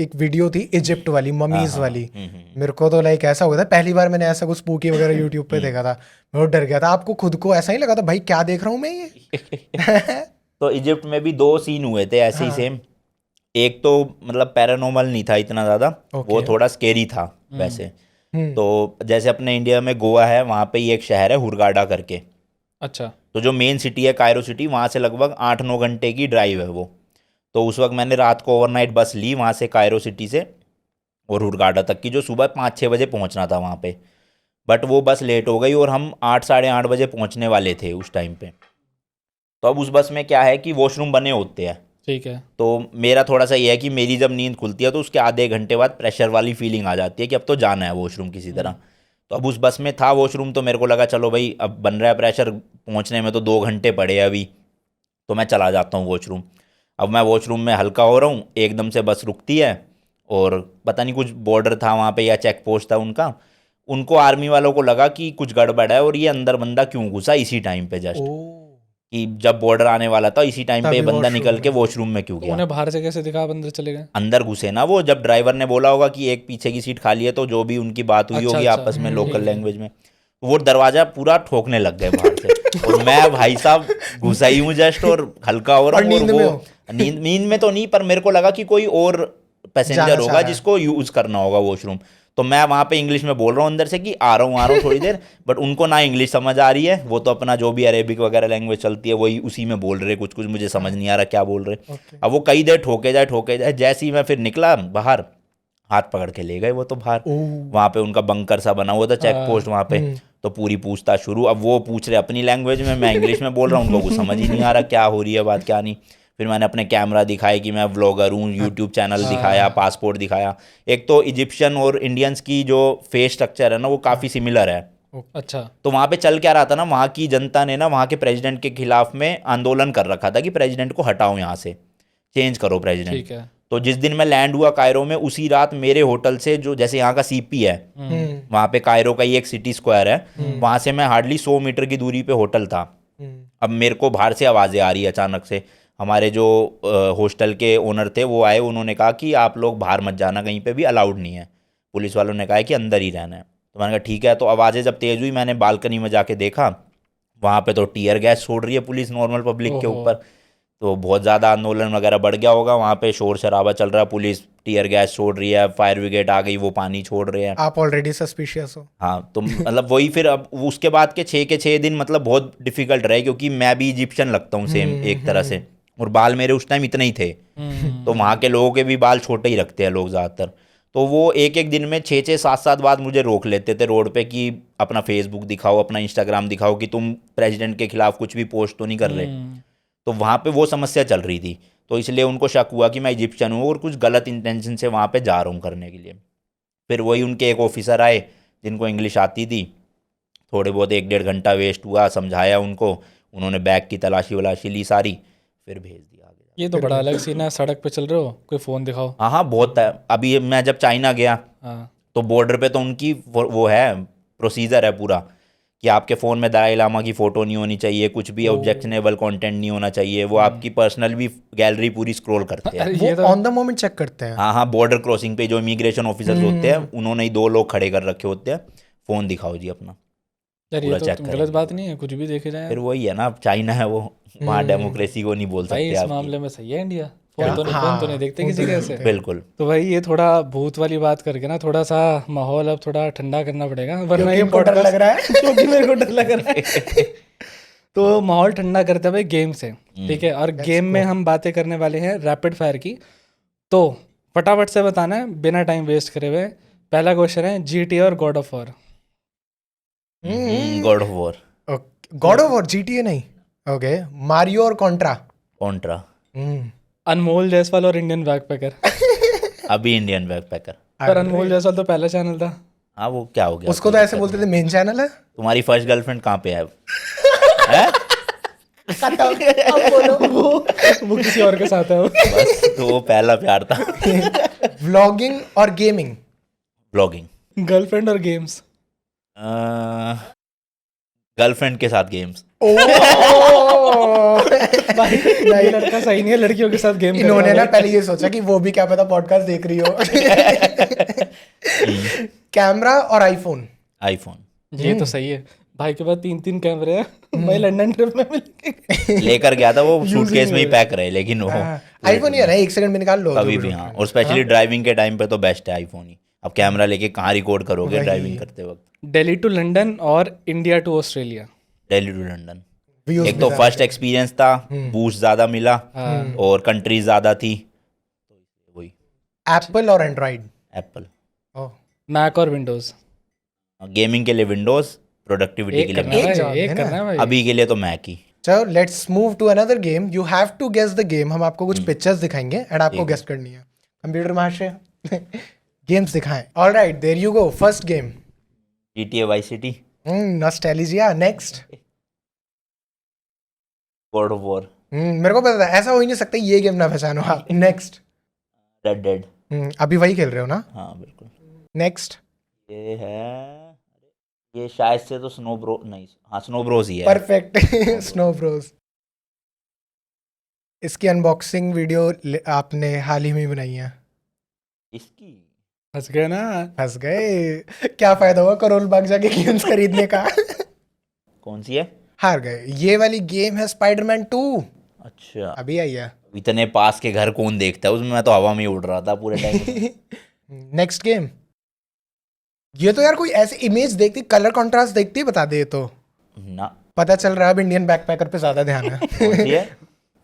एक वीडियो थी इजिप्ट वाली, ममीज वाली। मेरे को तो लाइक ऐसा हुआ था, पहली बार मैंने ऐसा कुछ स्पूकी वगैरह यूट्यूब पे देखा था, मैं डर गया था। आपको खुद को ऐसा ही लगा था भाई क्या देख रहा हूँ मैं ये? तो इजिप्ट में भी 2 सीन हुए थे ऐसे ही सेम। एक तो मतलब पैरानॉर्मल नहीं था इतना ज़्यादा, वो थोड़ा स्केरी था वैसे। तो जैसे अपने इंडिया में गोवा है, वहाँ पे ही एक शहर है हुरगाडा करके। अच्छा। तो जो मेन सिटी है कायरो सिटी, वहाँ से लगभग 8-9 घंटे की ड्राइव है वो। तो उस वक्त मैंने रात को ओवरनाइट बस ली वहाँ से, कायरो सिटी से, और हुरगाडा तक की, जो सुबह 5-6 बजे पहुँचना था वहाँ पे। बट वो बस लेट हो गई और हम 8-8:30 बजे पहुँचने वाले थे उस टाइम पे। तो अब उस बस में क्या है कि वॉशरूम बने होते हैं। ठीक है। तो मेरा थोड़ा सा ये है कि मेरी जब नींद खुलती है तो उसके आधे घंटे बाद प्रेशर वाली फीलिंग आ जाती है कि अब तो जाना है वॉशरूम किसी तरह। तो अब उस बस में था वॉशरूम, तो मेरे को लगा चलो भाई अब बन रहा है प्रेशर, पहुंचने में तो 2 घंटे पड़े अभी, तो मैं चला जाता हूँ वॉशरूम। अब मैं वॉशरूम में हल्का हो रहा हूँ, एकदम से बस रुकती है, और पता नहीं कुछ बॉर्डर था वहाँ पे या चेक पोस्ट था उनका, उनको आर्मी वालों को लगा कि कुछ गड़बड़ है और ये अंदर बंदा क्यों घुसा इसी टाइम पे, जस्ट कि जब बॉर्डर आने वाला था इसी टाइम पे बंदा निकल के वॉशरूम में क्यों गया। उन्हें बाहर से कैसे दिखा, अंदर चले गए? अंदर घुसे ना वो, जब ड्राइवर ने बोला होगा कि एक पीछे की सीट खाली है, तो जो भी उनकी बात हुई होगी आपस में लोकल लैंग्वेज में, वो दरवाजा पूरा ठोकने लग गए बाहर से। और मैं भाई साहब घुसा ही हूँ जस्ट, और हल्का हो रहा हूँ, और वो नींद में तो नहीं, पर मेरे को लगा कि कोई और पैसेंजर होगा जिसको यूज करना होगा वॉशरूम। तो मैं वहाँ पे इंग्लिश में बोल रहा हूँ अंदर से कि आ रहा हूँ थोड़ी देर, बट उनको ना इंग्लिश समझ आ रही है, वो तो अपना जो भी अरेबिक वगैरह लैंग्वेज चलती है वही उसी में बोल रहे, कुछ मुझे समझ नहीं आ रहा क्या बोल रहे। अब वो कई देर ठोके जाए, जैसे ही मैं फिर निकला बाहर, हाथ पकड़ के ले गए वो तो बाहर। वहाँ पे उनका बंकर सा बना हुआ था, चेक पोस्ट वहाँ पे, तो पूरी पूछताछ शुरू। अब वो पूछ रहे अपनी लैंग्वेज में, मैं इंग्लिश में बोल रहा हूँ, उनको कुछ समझ ही नहीं आ रहा क्या हो रही है बात क्या नहीं। फिर मैंने अपने कैमरा दिखाया कि मैं व्लॉगर हूँ, यूट्यूब चैनल दिखाया, पासपोर्ट दिखाया। एक तो इजिप्शियन और इंडियंस की जो फेस स्ट्रक्चर है ना वो काफ़ी सिमिलर है। अच्छा। तो वहाँ पे चल क्या रहा था ना, वहाँ की जनता ने ना वहाँ के प्रेसिडेंट के खिलाफ में आंदोलन कर रखा था कि प्रेसिडेंट को हटाओ यहाँ से, चेंज करो प्रेसिडेंट। ठीक है। तो जिस दिन मैं लैंड हुआ कायरो में, उसी रात मेरे होटल से, जो जैसे यहाँ का सीपी है, वहाँ पे कायरो का ही एक सिटी स्क्वायर है, वहाँ से मैं हार्डली 100 मीटर की दूरी पे होटल था। अब मेरे को बाहर से आवाज़ें आ रही है अचानक से। हमारे जो हॉस्टल के ओनर थे वो आए, उन्होंने कहा कि आप लोग बाहर मत जाना, कहीं पे भी अलाउड नहीं है। पुलिस वालों ने कहा है कि अंदर ही रहना है। तो मैंने कहा ठीक है। तो आवाज़ें जब तेज़ हुई, मैंने बालकनी में जाके देखा, वहाँ पे तो टीयर गैस छोड़ रही है पुलिस नॉर्मल पब्लिक के ऊपर। तो बहुत ज़्यादा आंदोलन वगैरह बढ़ गया होगा वहाँ पे, शोर शराबा चल रहा है, पुलिस टीयर गैस छोड़ रही है, फायर ब्रिगेड आ गई, वो पानी छोड़ रहे हैं। आप ऑलरेडी सस्पिशियस हो। हाँ, तो मतलब वही फिर अब उसके बाद के 6 दिन मतलब बहुत डिफिकल्ट रहे, क्योंकि मैं भी इजिप्शियन लगता हूँ सेम एक तरह से, और बाल मेरे उस टाइम इतने ही थे। तो वहाँ के लोगों के भी बाल छोटे ही रखते हैं लोग ज़्यादातर। तो वो एक दिन में 6-7 बाद मुझे रोक लेते थे रोड पे कि अपना फेसबुक दिखाओ, अपना इंस्टाग्राम दिखाओ, कि तुम प्रेसिडेंट के खिलाफ कुछ भी पोस्ट तो नहीं कर रहे। तो वहाँ पे वो समस्या चल रही थी, तो इसलिए उनको शक हुआ कि मैं इजिप्शियन हूँ और कुछ गलत इंटेंशन से वहाँ पे जा रहा हूँ करने के लिए। फिर वही उनके एक ऑफिसर आए जिनको इंग्लिश आती थी, थोड़े बहुत 1-1.5 घंटा वेस्ट हुआ, समझाया उनको, उन्होंने बैग की तलाशी वलाशी ली सारी, फिर भेज दिया आगे। ये तो बड़ा अलग सीन है, सड़क पे चल रहे हो, कोई फ़ोन दिखाओ। हाँ हाँ, बहुत है। अभी मैं जब चाइना गया हाँ, तो बॉर्डर पे तो उनकी वो है, प्रोसीजर है पूरा, कि आपके फ़ोन में दलाई लामा की फ़ोटो नहीं होनी चाहिए, कुछ भी ऑब्जेक्शनेबल कंटेंट नहीं होना चाहिए, वो आपकी पर्सनल भी गैलरी पूरी स्क्रॉल करते हैं। अरे वो ये तो ऑन द मोमेंट चेक करते हैं। हाँ हाँ, बॉर्डर क्रॉसिंग पे जो इमिग्रेशन ऑफिसर्स होते हैं, उन्होंने ही 2 लोग खड़े कर रखे होते हैं, फ़ोन दिखाओ जी अपना, यार, ये पूरा तो चेक गलत करेंगे। बात नहीं है, कुछ भी देखे जाए। फिर वही है ना, अब चाइना है वो, वहाँ डेमोक्रेसी को नहीं बोल भाई सकते इस आपकी। मामले में सही है इंडिया, क्या? फ़ोन तो नहीं, फ़ोन तो नहीं देखते फ़ोन किसी तो के नहीं ऐसे। देखते। बिल्कुल। तो भाई ये थोड़ा भूत वाली बात करके ना, थोड़ा सा माहौल अब थोड़ा ठंडा करना पड़ेगा, वरना ये इनको डर podcast- लग रहा है। क्योंकि मेरे को डर लग रहा है। तो माहौल ठंडा करते हैं भाई गेम से, ठीक है। और गेम में हम बातें करने वाले हैं रैपिड फायर की। तो फटाफट से बताना है बिना टाइम वेस्ट करे हुए। पहला क्वेश्चन है जीटी और God of war. God of war. God of war, GTA नहीं। ओके, मारियो और कॉन्ट्रा। कॉन्ट्रा। अनमोल जायसवाल और इंडियन बैकपैकर। अभी इंडियन बैकपैकर। पर अनमोल जायसवाल तो पहला चैनल था। हाँ, वो क्या हो गया? उसको तो ऐसे बोलते थे मेन चैनल है। तुम्हारी फर्स्ट गर्लफ्रेंड कहाँ पे है अब? हैं? वो किसी और के साथ है वो। बस, तो वो पहला प्यार था। व्लॉगिंग और गेमिंग। ब्लॉगिंग। गर्लफ्रेंड और गेम्स। गर्लफ्रेंड के साथ गेम्स। भाई ये लड़का सही नहीं है, लड़कियों के साथ गेम इन्होंने ना पहले ये सोचा कि वो भी क्या पता पॉडकास्ट देख रही हो। कैमरा और आईफोन। आईफोन। ये तो सही है। भाई के पास 3 कैमरे हैं। भाई लंदन ट्रिप में मिलेंगे। लेकर गया था वो, सूटकेस में ही पैक रहे, लेकिन वो आईफोन ही है ना, 1 सेकंड में निकाल लो कभी जो भी। भी हाँ, और स्पेशली ड्राइविंग के टाइम पे तो बेस्ट है आईफोन ही। अब कैमरा लेके कहाँ रिकॉर्ड करोगे ड्राइविंग करते वक्त? दिल्ली टू लंदन और India to Australia. Delhi to London. Views एक तो फर्स्ट एक्सपीरियंस था, बूस्ट ज़्यादा मिला, और कंट्रीज ज़्यादा थी, तो वही। एप्पल और एंड्रॉइड। एप्पल। मैक और विंडोज। गेमिंग के लिए विंडोज, प्रोडक्टिविटी के लिए करना है मैक। भाई, एक करना है भाई। अभी के लिए तो मैक ही। चलो let's move to another game. You have to guess the game. हम आपको कुछ पिक्चर्स दिखाएंगे एंड आपको गेस करनी है। कंप्यूटर महाशय गेम्स दिखाएं। Alright, there you go. First game, GTA vice city. Nostalgia. Next, god of war. मेरे को पता था ऐसा हो ही नहीं सकता ये गेम ना पहचानो आप। Next, red dead. अभी वही खेल रहे हो ना? हाँ बिल्कुल। नेक्स्ट, ये है, ये शायद से तो स्नो ब्रो नहीं, हाँ स्नो ब्रोज ही है। परफेक्ट। Snow bros. इसकी अनबॉक्सिंग वीडियो आपने हाल ही में बनाई है। इसकी फंस गए ना। फंस गए। क्या फायदा हुआ करोल बाग जाके गेम्स खरीदने का। कौन सी है? हार गए। ये वाली गेम है स्पाइडरमैन 2। अच्छा, अभी आई है। इतने पास के घर कौन देखता है उसमें? मैं तो हवा में ही उड़ रहा था पूरे टाइम। नेक्स्ट गेम, ये तो यार कोई ऐसे इमेज देखती, कलर कंट्रास्ट देखती बता दे तो ना। पता चल रहा है अब इंडियन बैकपैकर पे ज्यादा ध्यान है। कौन सी है?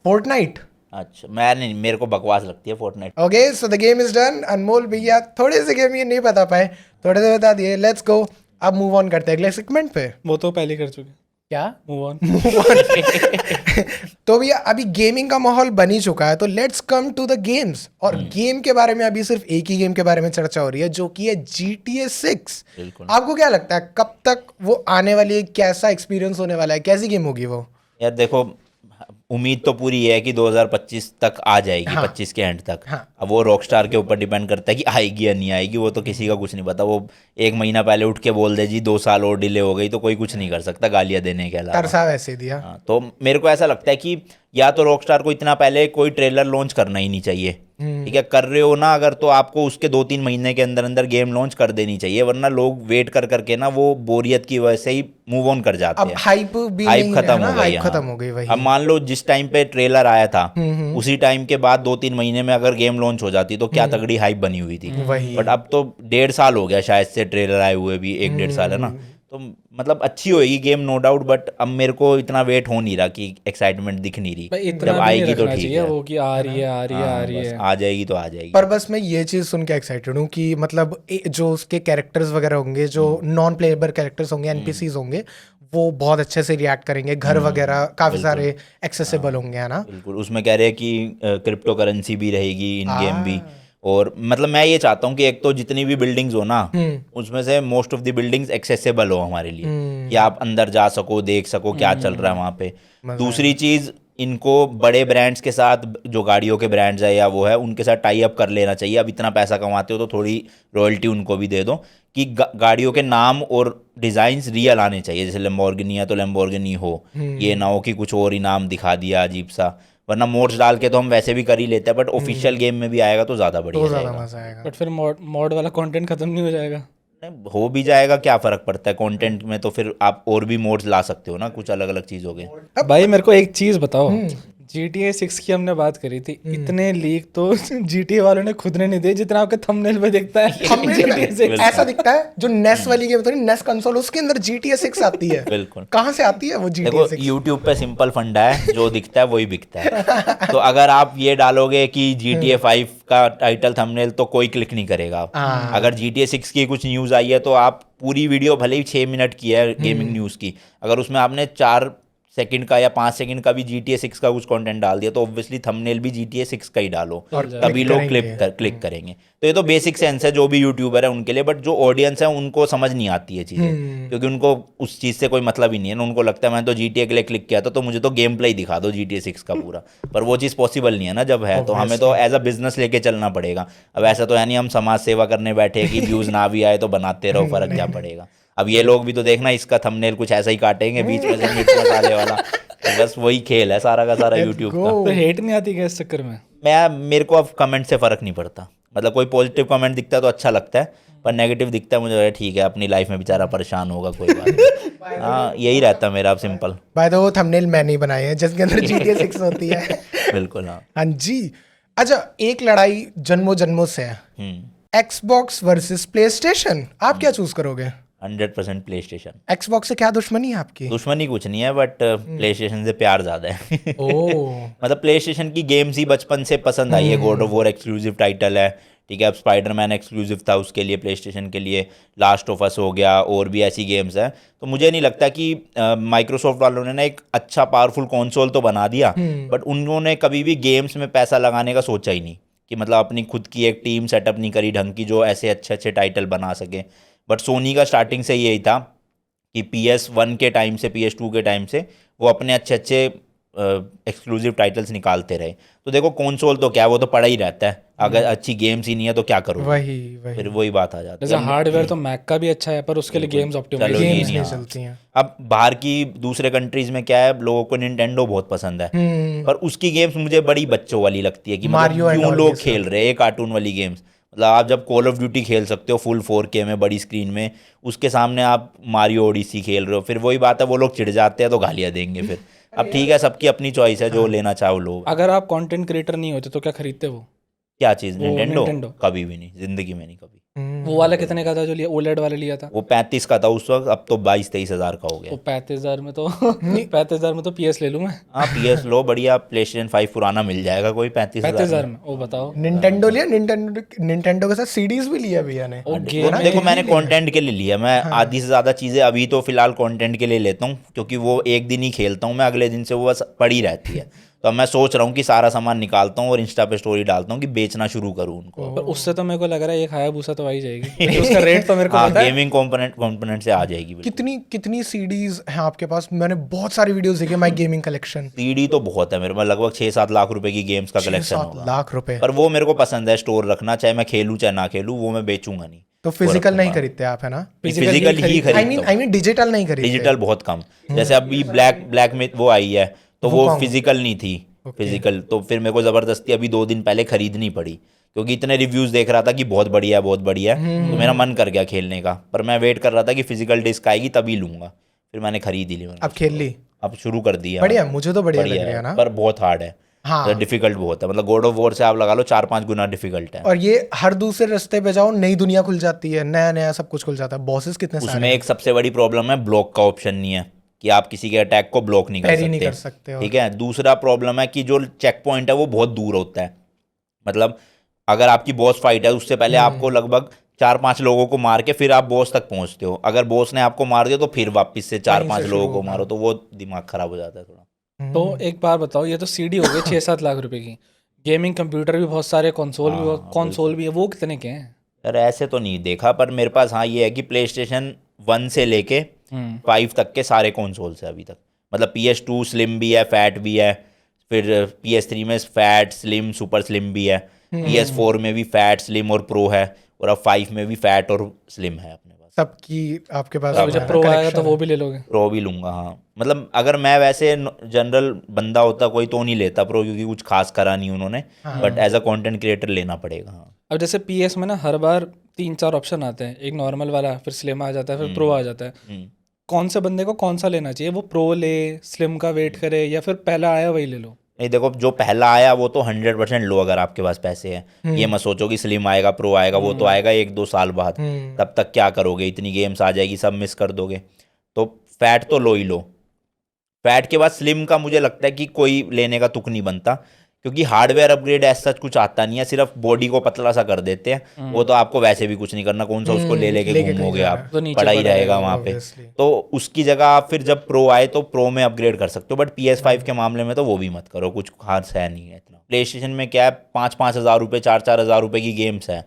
फोर्टनाइट। अच्छा, मैं नहीं, मेरे को बकवास लगती है Fortnite. Okay, so the game is done. Anmol भैया थोड़े से गेम ये नहीं बता पाए, थोड़े से बता दिए। Let's go. अब मूव ऑन करते हैं अगले सेगमेंट पे। वो तो पहले कर चुके। क्या? Move on. तो भैया अभी गेमिंग का माहौल बन ही चुका है, तो let's come to the games. और गेम के बारे में अभी सिर्फ एक ही गेम के बारे में चर्चा हो रही है, जो कि है GTA 6। बिल्कुल। आपको क्या लगता है कब तक वो आने वाली है? कैसा एक्सपीरियंस होने वाला है? कैसी गेम होगी वो? यार देखो, उम्मीद तो पूरी है कि 2025 तक आ जाएगी, 25 के एंड तक। अब वो रॉकस्टार के ऊपर डिपेंड करता है कि आएगी या नहीं आएगी, वो तो किसी का कुछ नहीं पता। वो 1 महीना पहले उठ के बोल दे जी 2 साल और डिले हो गई, तो कोई कुछ नहीं कर सकता गालियां देने के अलावा। तरसा वैसे दिया। हाँ, तो मेरे को ऐसा लगता है कि या तो रॉकस्टार को इतना पहले कोई ट्रेलर लॉन्च करना ही नहीं चाहिए, ठीक है। कर रहे हो ना अगर, तो आपको उसके 2-3 महीने के अंदर अंदर गेम लॉन्च कर देनी चाहिए, वरना लोग वेट कर करके ना वो बोरियत की वजह से ही मूव ऑन कर जाते अब हैं। हाइप भी हाइप नहीं खत्म है ना, हो गई, हाइप हाँ। खत्म हो गई। वही अब मान लो जिस टाइम पे ट्रेलर आया था उसी टाइम के बाद 2-3 महीने में अगर गेम लॉन्च हो जाती तो क्या तगड़ी हाइप बनी हुई थी। वही। बट अब तो 1.5 साल हो गया शायद से ट्रेलर आए हुए भी, 1-1.5 साल है ना। तो मतलब अच्छी होएगी गेम नो डाउट, बट अब मेरे को इतना वेट हो नहीं रहा कि एक्साइटमेंट दिख नहीं रही। भाई इतना जब भी नहीं आएगी तो रखना ठीक चाहिए है। वो कि आ रही है आ रही है आ हाँ, रही बस है। आ जाएगी तो आ जाएगी। पर बस मैं ये चीज सुन के एक्साइटेड हूँ कि मतलब जो उसके कैरेक्टर्स वगैरह होंगे, जो नॉन प्लेएबल कैरेक्टर्स होंगे, एनपीसीज होंगे, वो बहुत अच्छे से रिएक्ट करेंगे। घर वगैरह काफी सारे एक्सेसिबल होंगे, है ना। बिल्कुल, उसमें कह रहे हैं कि क्रिप्टो करेंसी भी रहेगी इन गेम भी। और मतलब मैं ये चाहता हूँ कि एक तो जितनी भी बिल्डिंग्स हो ना, उसमें से most of the buildings accessible हो हमारे लिए, कि आप अंदर जा सको, देख सको क्या चल रहा है वहाँ पे। दूसरी चीज़, इनको बड़े ब्रांड्स के साथ, जो गाड़ियों के ब्रांड्स है या वो है, उनके साथ टाई अप कर लेना चाहिए। अब इतना पैसा कमाते हो तो थोड़ी रॉयल्टी उनको भी दे दो, कि गाड़ियों के नाम और डिज़ाइंस रियल आने चाहिए। जैसे लैम्बोर्गिनी है तो लैम्बोर्गिनी हो, ये ना हो कि कुछ और इनाम दिखा दिया अजीब सा। वरना मोड्स डाल के तो हम वैसे भी कर ही लेते हैं, बट ऑफिशियल गेम में भी आएगा तो ज़्यादा बढ़िया तो ज्यादा रहेगा। मजा आएगा। बट फिर मॉड वाला कंटेंट खत्म नहीं हो जाएगा? नहीं, हो भी जाएगा, क्या फ़र्क पड़ता है कंटेंट में, तो फिर आप और भी मोड्स ला सकते हो ना, कुछ अलग अलग चीज़ों के। भाई मेरे को एक चीज बताओ, GTA 6 की हमने बात करी थी, इतने लीक तो GTA वालों ने खुद ने नहीं दिए जितना आपके थंबनेल पे दिखता है। Thumbnail में GTA 6 ऐसा दिखता है, जो नेस वाली गेम होती है, नेस कंसोल, उसके अंदर GTA 6 आती है। बिल्कुल। कहाँ से आती है वो GTA देखो 6? YouTube पे सिंपल फंडा है, जो दिखता है वही बिकता है। तो अगर आप ये डालोगे कि GTA 5 का टाइटल थंबनेल, तो कोई क्लिक नहीं करेगा। अगर GTA 6 की कुछ न्यूज़ आई है तो आप पूरी वीडियो भले ही 6 मिनट की है गेमिंग न्यूज़ की, अगर उसमें आपने 4 सेकंड का या 5 सेकंड का भी GTA 6 का कुछ कंटेंट डाल दिया, तो ऑब्वियसली थंबनेल भी GTA 6 का ही डालो, तभी लोग क्लिक करेंगे। तो ये तो बेसिक सेंस है जो भी यूट्यूबर है उनके लिए, बट जो ऑडियंस है उनको समझ नहीं आती है चीज़ें, क्योंकि उनको उस चीज़ से कोई मतलब ही नहीं है ना। उनको लगता है मैंने तो GTA के लिए क्लिक किया था, तो मुझे तो गेम प्ले ही दिखा दो GTA 6 का पूरा। पर वो चीज़ पॉसिबल नहीं है ना जब है, तो हमें तो एज अ बिजनेस लेके चलना पड़ेगा। अब ऐसा तो है नहीं हम समाज सेवा करने बैठे कि व्यूज़ ना भी आए तो बनाते रहो, फर्क क्या पड़ेगा। अब ये लोग भी तो देखना, इसका थंबनेल कुछ ऐसा ही काटेंगे बीच में से मिर्च मसाले वाला, तो बस वही खेल है सारा का सारा यूट्यूब का। तो हेट नहीं आती क्या इस चक्कर में? मेरे को अब कमेंट से फ़र्क नहीं पड़ता, मतलब कोई पॉजिटिव कमेंट दिखता है तो अच्छा लगता है, पर नेगेटिव दिखता है मुझे ठीक है, अपनी लाइफ में बेचारा परेशान होगा, कोई बात नहीं। हाँ, यही रहता है मेरा अब सिंपल। बाय द वे वो थंबनेल मैंने ही बनाए हैं जिसके अंदर GTA 6 होती है। बिल्कुल, हाँ। हाँ जी। अच्छा, एक लड़ाई जन्मों जन्मों से है, एक्सबॉक्स वर्सेस प्लेस्टेशन, आप क्या चूज करोगे? 100% प्ले स्टेशन। एक्सबॉक्स से क्या दुश्मनी है आपकी? दुश्मनी कुछ नहीं है, बट प्ले स्टेशन से प्यार ज़्यादा है। ओह, मतलब प्ले स्टेशन की गेम्स ही बचपन से पसंद आई है। God of war exclusive title है, ठीक है। अब स्पाइडरमैन एक्सक्लूसिव था उसके लिए प्ले स्टेशन के लिए, लास्ट ऑफ अस हो गया, और भी ऐसी गेम्स हैं। तो मुझे नहीं लगता कि माइक्रोसॉफ्ट वालों ने ना एक अच्छा पावरफुल कंसोल तो बना दिया, बट उन्होंने कभी भी गेम्स में पैसा लगाने का सोचा ही नहीं, कि मतलब अपनी खुद की एक टीम सेटअप नहीं करी ढंग की जो ऐसे अच्छे अच्छे टाइटल बना सके। बट सोनी का स्टार्टिंग से यही था कि PS1 के टाइम से PS2 के टाइम से वो अपने अच्छे अच्छे एक्सक्लूसिव टाइटल्स निकालते रहे। तो देखो कंसोल तो क्या है, वो तो पड़ा ही रहता है, अगर अच्छी गेम्स ही नहीं है तो क्या करोगे, वही फिर वही बात आ जाती है। जैसे हार्डवेयर तो मैक का भी अच्छा है, पर उसके लिए गेम्स ऑप्टिमाइज चलो, ये गेम्स नहीं, नहीं हाँ। चलती हैं। अब बाहर की दूसरे कंट्रीज में क्या है, लोगों को निंटेंडो बहुत पसंद है, पर उसकी गेम्स मुझे बड़ी बच्चों वाली लगती है, कि Mario मतलब and क्यों all लोग ये सब। खेल रहे हैं कार्टून वाली गेम्स। मतलब आप जब कॉल ऑफ ड्यूटी खेल सकते हो फुल 4K में बड़ी स्क्रीन में, उसके सामने आप मारियो ओडिसी खेल रहे हो, फिर वही बात है, वो लोग चिढ़ जाते हैं तो गालियाँ देंगे फिर। अब ठीक है, सबकी अपनी चॉइस है, जो लेना चाहो लो। अगर आप कंटेंट क्रिएटर नहीं होते तो क्या खरीदते वो? क्या चीज़? वो निंटेंडो? Nintendo। कभी भी नहीं, जिंदगी में नहीं कभी। वो वाला कितने का था जो लिया, ओलेड वाला लिया था? वो 35 का था उस वक्त, अब तो 22-23 हज़ार का हो गया। वो 35,000 में तो 35,000 में तो PS ले लूँ मैं। हाँ, PS लो, बढ़िया PlayStation 5 पुराना मिल जाएगा, कोई 35,000 35,000 में? वो बताओ। निंटेंडो लिया, निंटेंडो के साथ सीडीज भी लिया भैया ने। वो गेम देखो मैंने कंटेंट के लिए लिया, मैं आधी से ज़्यादा चीज़ें अभी तो फिलहाल कंटेंट के लिए लेता हूँ, क्योंकि वो एक दिन ही खेलता हूँ मैं, अगले दिन से वो बस पड़ी रहती है। तो अब मैं सोच रहा हूँ कि सारा सामान निकालता हूँ और इंस्टा पे स्टोरी डालता हूँ कि बेचना शुरू करूँ उनको। पर उससे तो मेरे को लग रहा है एक हायाबुसा तो आ ही जाएगी, क्योंकि उसका रेट तो मेरे को हाँ, पता है। गेमिंग कंपोनेंट से आ जाएगी बिल्कुल। कितनी सीडीज हैं आपके पास? मैंने बहुत सारी वीडियोस देखी माय गेमिंग कलेक्शन। सीडी तो बहुत है मेरे पास, लगभग 6-7 लाख रुपए की गेम्स का कलेक्शन 6-7 होगा। लाख रुपए। पर वो मेरे को पसंद है स्टोर रखना, चाहे मैं खेलूँ चाहे ना खेलूँ, वो मैं बेचूंगा नहीं। तो फिजिकल नहीं खरीदते आप, है ना? फिजिकल ही खरीदता आई हूँ। मीन डिजिटल नहीं खरीदते? डिजिटल बहुत कम। जैसे अभी ब्लैक में वो आई है तो वो फिजिकल नहीं थी फिजिकल, तो फिर मेरे को ज़बरदस्ती अभी 2 दिन पहले खरीदनी पड़ी, क्योंकि इतने रिव्यूज़ देख रहा था कि बहुत बढ़िया है बहुत बढ़िया है, तो मेरा मन कर गया खेलने का। पर मैं वेट कर रहा था कि फिजिकल डिस्क आएगी तभी लूँगा, फिर मैंने खरीद ही ली। मैंने अब खेल ली? अब शुरू कर दिया। बढ़िया, मुझे तो बढ़िया लग रहा है ना। पर बहुत हार्ड है, हाँ। डिफिकल्ट बहुत है, मतलब गॉड ऑफ वॉर से आप लगा लो 4-5 गुना डिफिकल्ट है। और ये हर दूसरे रास्ते पे जाओ नई दुनिया खुल जाती है, नया नया सब कुछ खुल जाता है, बॉसेस कितने सारे उसमें हैं। एक सबसे बड़ी प्रॉब्लम है, ब्लॉक का ऑप्शन नहीं है कि आप किसी के अटैक को ब्लॉक नहीं पैरी नहीं कर कर सकते। ठीक है। दूसरा प्रॉब्लम है कि जो चेक पॉइंट है वो बहुत दूर होता है, मतलब अगर आपकी बॉस फाइट है उससे पहले आपको लगभग 4-5 लोगों को मार के फिर आप बॉस तक पहुंचते हो। अगर बॉस ने आपको मार दिया तो फिर वापस से 4-5 लोगों को मारो, तो वो दिमाग खराब हो जाता है थोड़ा। तो एक बार बताओ, ये तो सीडी हो गई 6-7 लाख रुपए की, गेमिंग कंप्यूटर भी बहुत सारे, कंसोल भी है, वो कितने के हैं? यार ऐसे तो नहीं देखा, पर मेरे पास हाँ ये है कि प्ले स्टेशन 1 से लेके 5 तक के सारे कंसोल्स है अभी तक। मतलब PS2 स्लिम भी है, फैट भी है, फिर PS3 में फैट स्लिम सुपर स्लिम भी है, PS4 में भी फैट स्लिम और प्रो है, और अब 5 में भी फैट और स्लिम है अपने पास। सबकी आपके पास अब जब प्रो आएगा तो वो भी ले लोगे? प्रो भी लूंगा हाँ। मतलब अगर मैं वैसे जनरल बंदा होता कोई तो नहीं लेता प्रो, क्योंकि कुछ खास करा नहीं उन्होंने, but as a content creator लेना पड़ेगा हाँ। अब जैसे PS में ना हर बार 3-4 ऑप्शन आते हैं, एक नॉर्मल वाला, फिर स्लिम आ जाता है, फिर प्रो आ जाता है। कौन से बंदे को कौन सा लेना चाहिए? वो प्रो ले, स्लिम का वेट करे, या फिर पहला आया वही ले लो? नहीं देखो, जो पहला आया वो तो 100% लो अगर आपके पास पैसे हैं। ये मत सोचो कि स्लिम आएगा प्रो आएगा, वो तो आएगा 1-2 साल बाद। तब तक क्या करोगे, इतनी गेम्स आ जाएगी सब मिस कर दोगे। तो फैट तो लो ही लो। फैट के बाद स्लिम का मुझे लगता है कि कोई लेने का तुक नहीं बनता, क्योंकि हार्डवेयर अपग्रेड ऐसा कुछ आता नहीं है, सिर्फ बॉडी को पतला सा कर देते हैं। वो तो आपको वैसे भी कुछ नहीं करना, कौन सा उसको ले लेके घूमोगे आप, तो नीचे पड़ा ही रहेगा वहाँ पे। तो उसकी जगह आप फिर जब प्रो आए तो प्रो में अपग्रेड कर सकते हो, बट PS5 के मामले में तो वो भी मत करो, कुछ खास है नहीं है इतना। प्ले स्टेशन में क्या है, 5-5 हज़ार रुपये 4-4 हज़ार रुपये की गेम्स है,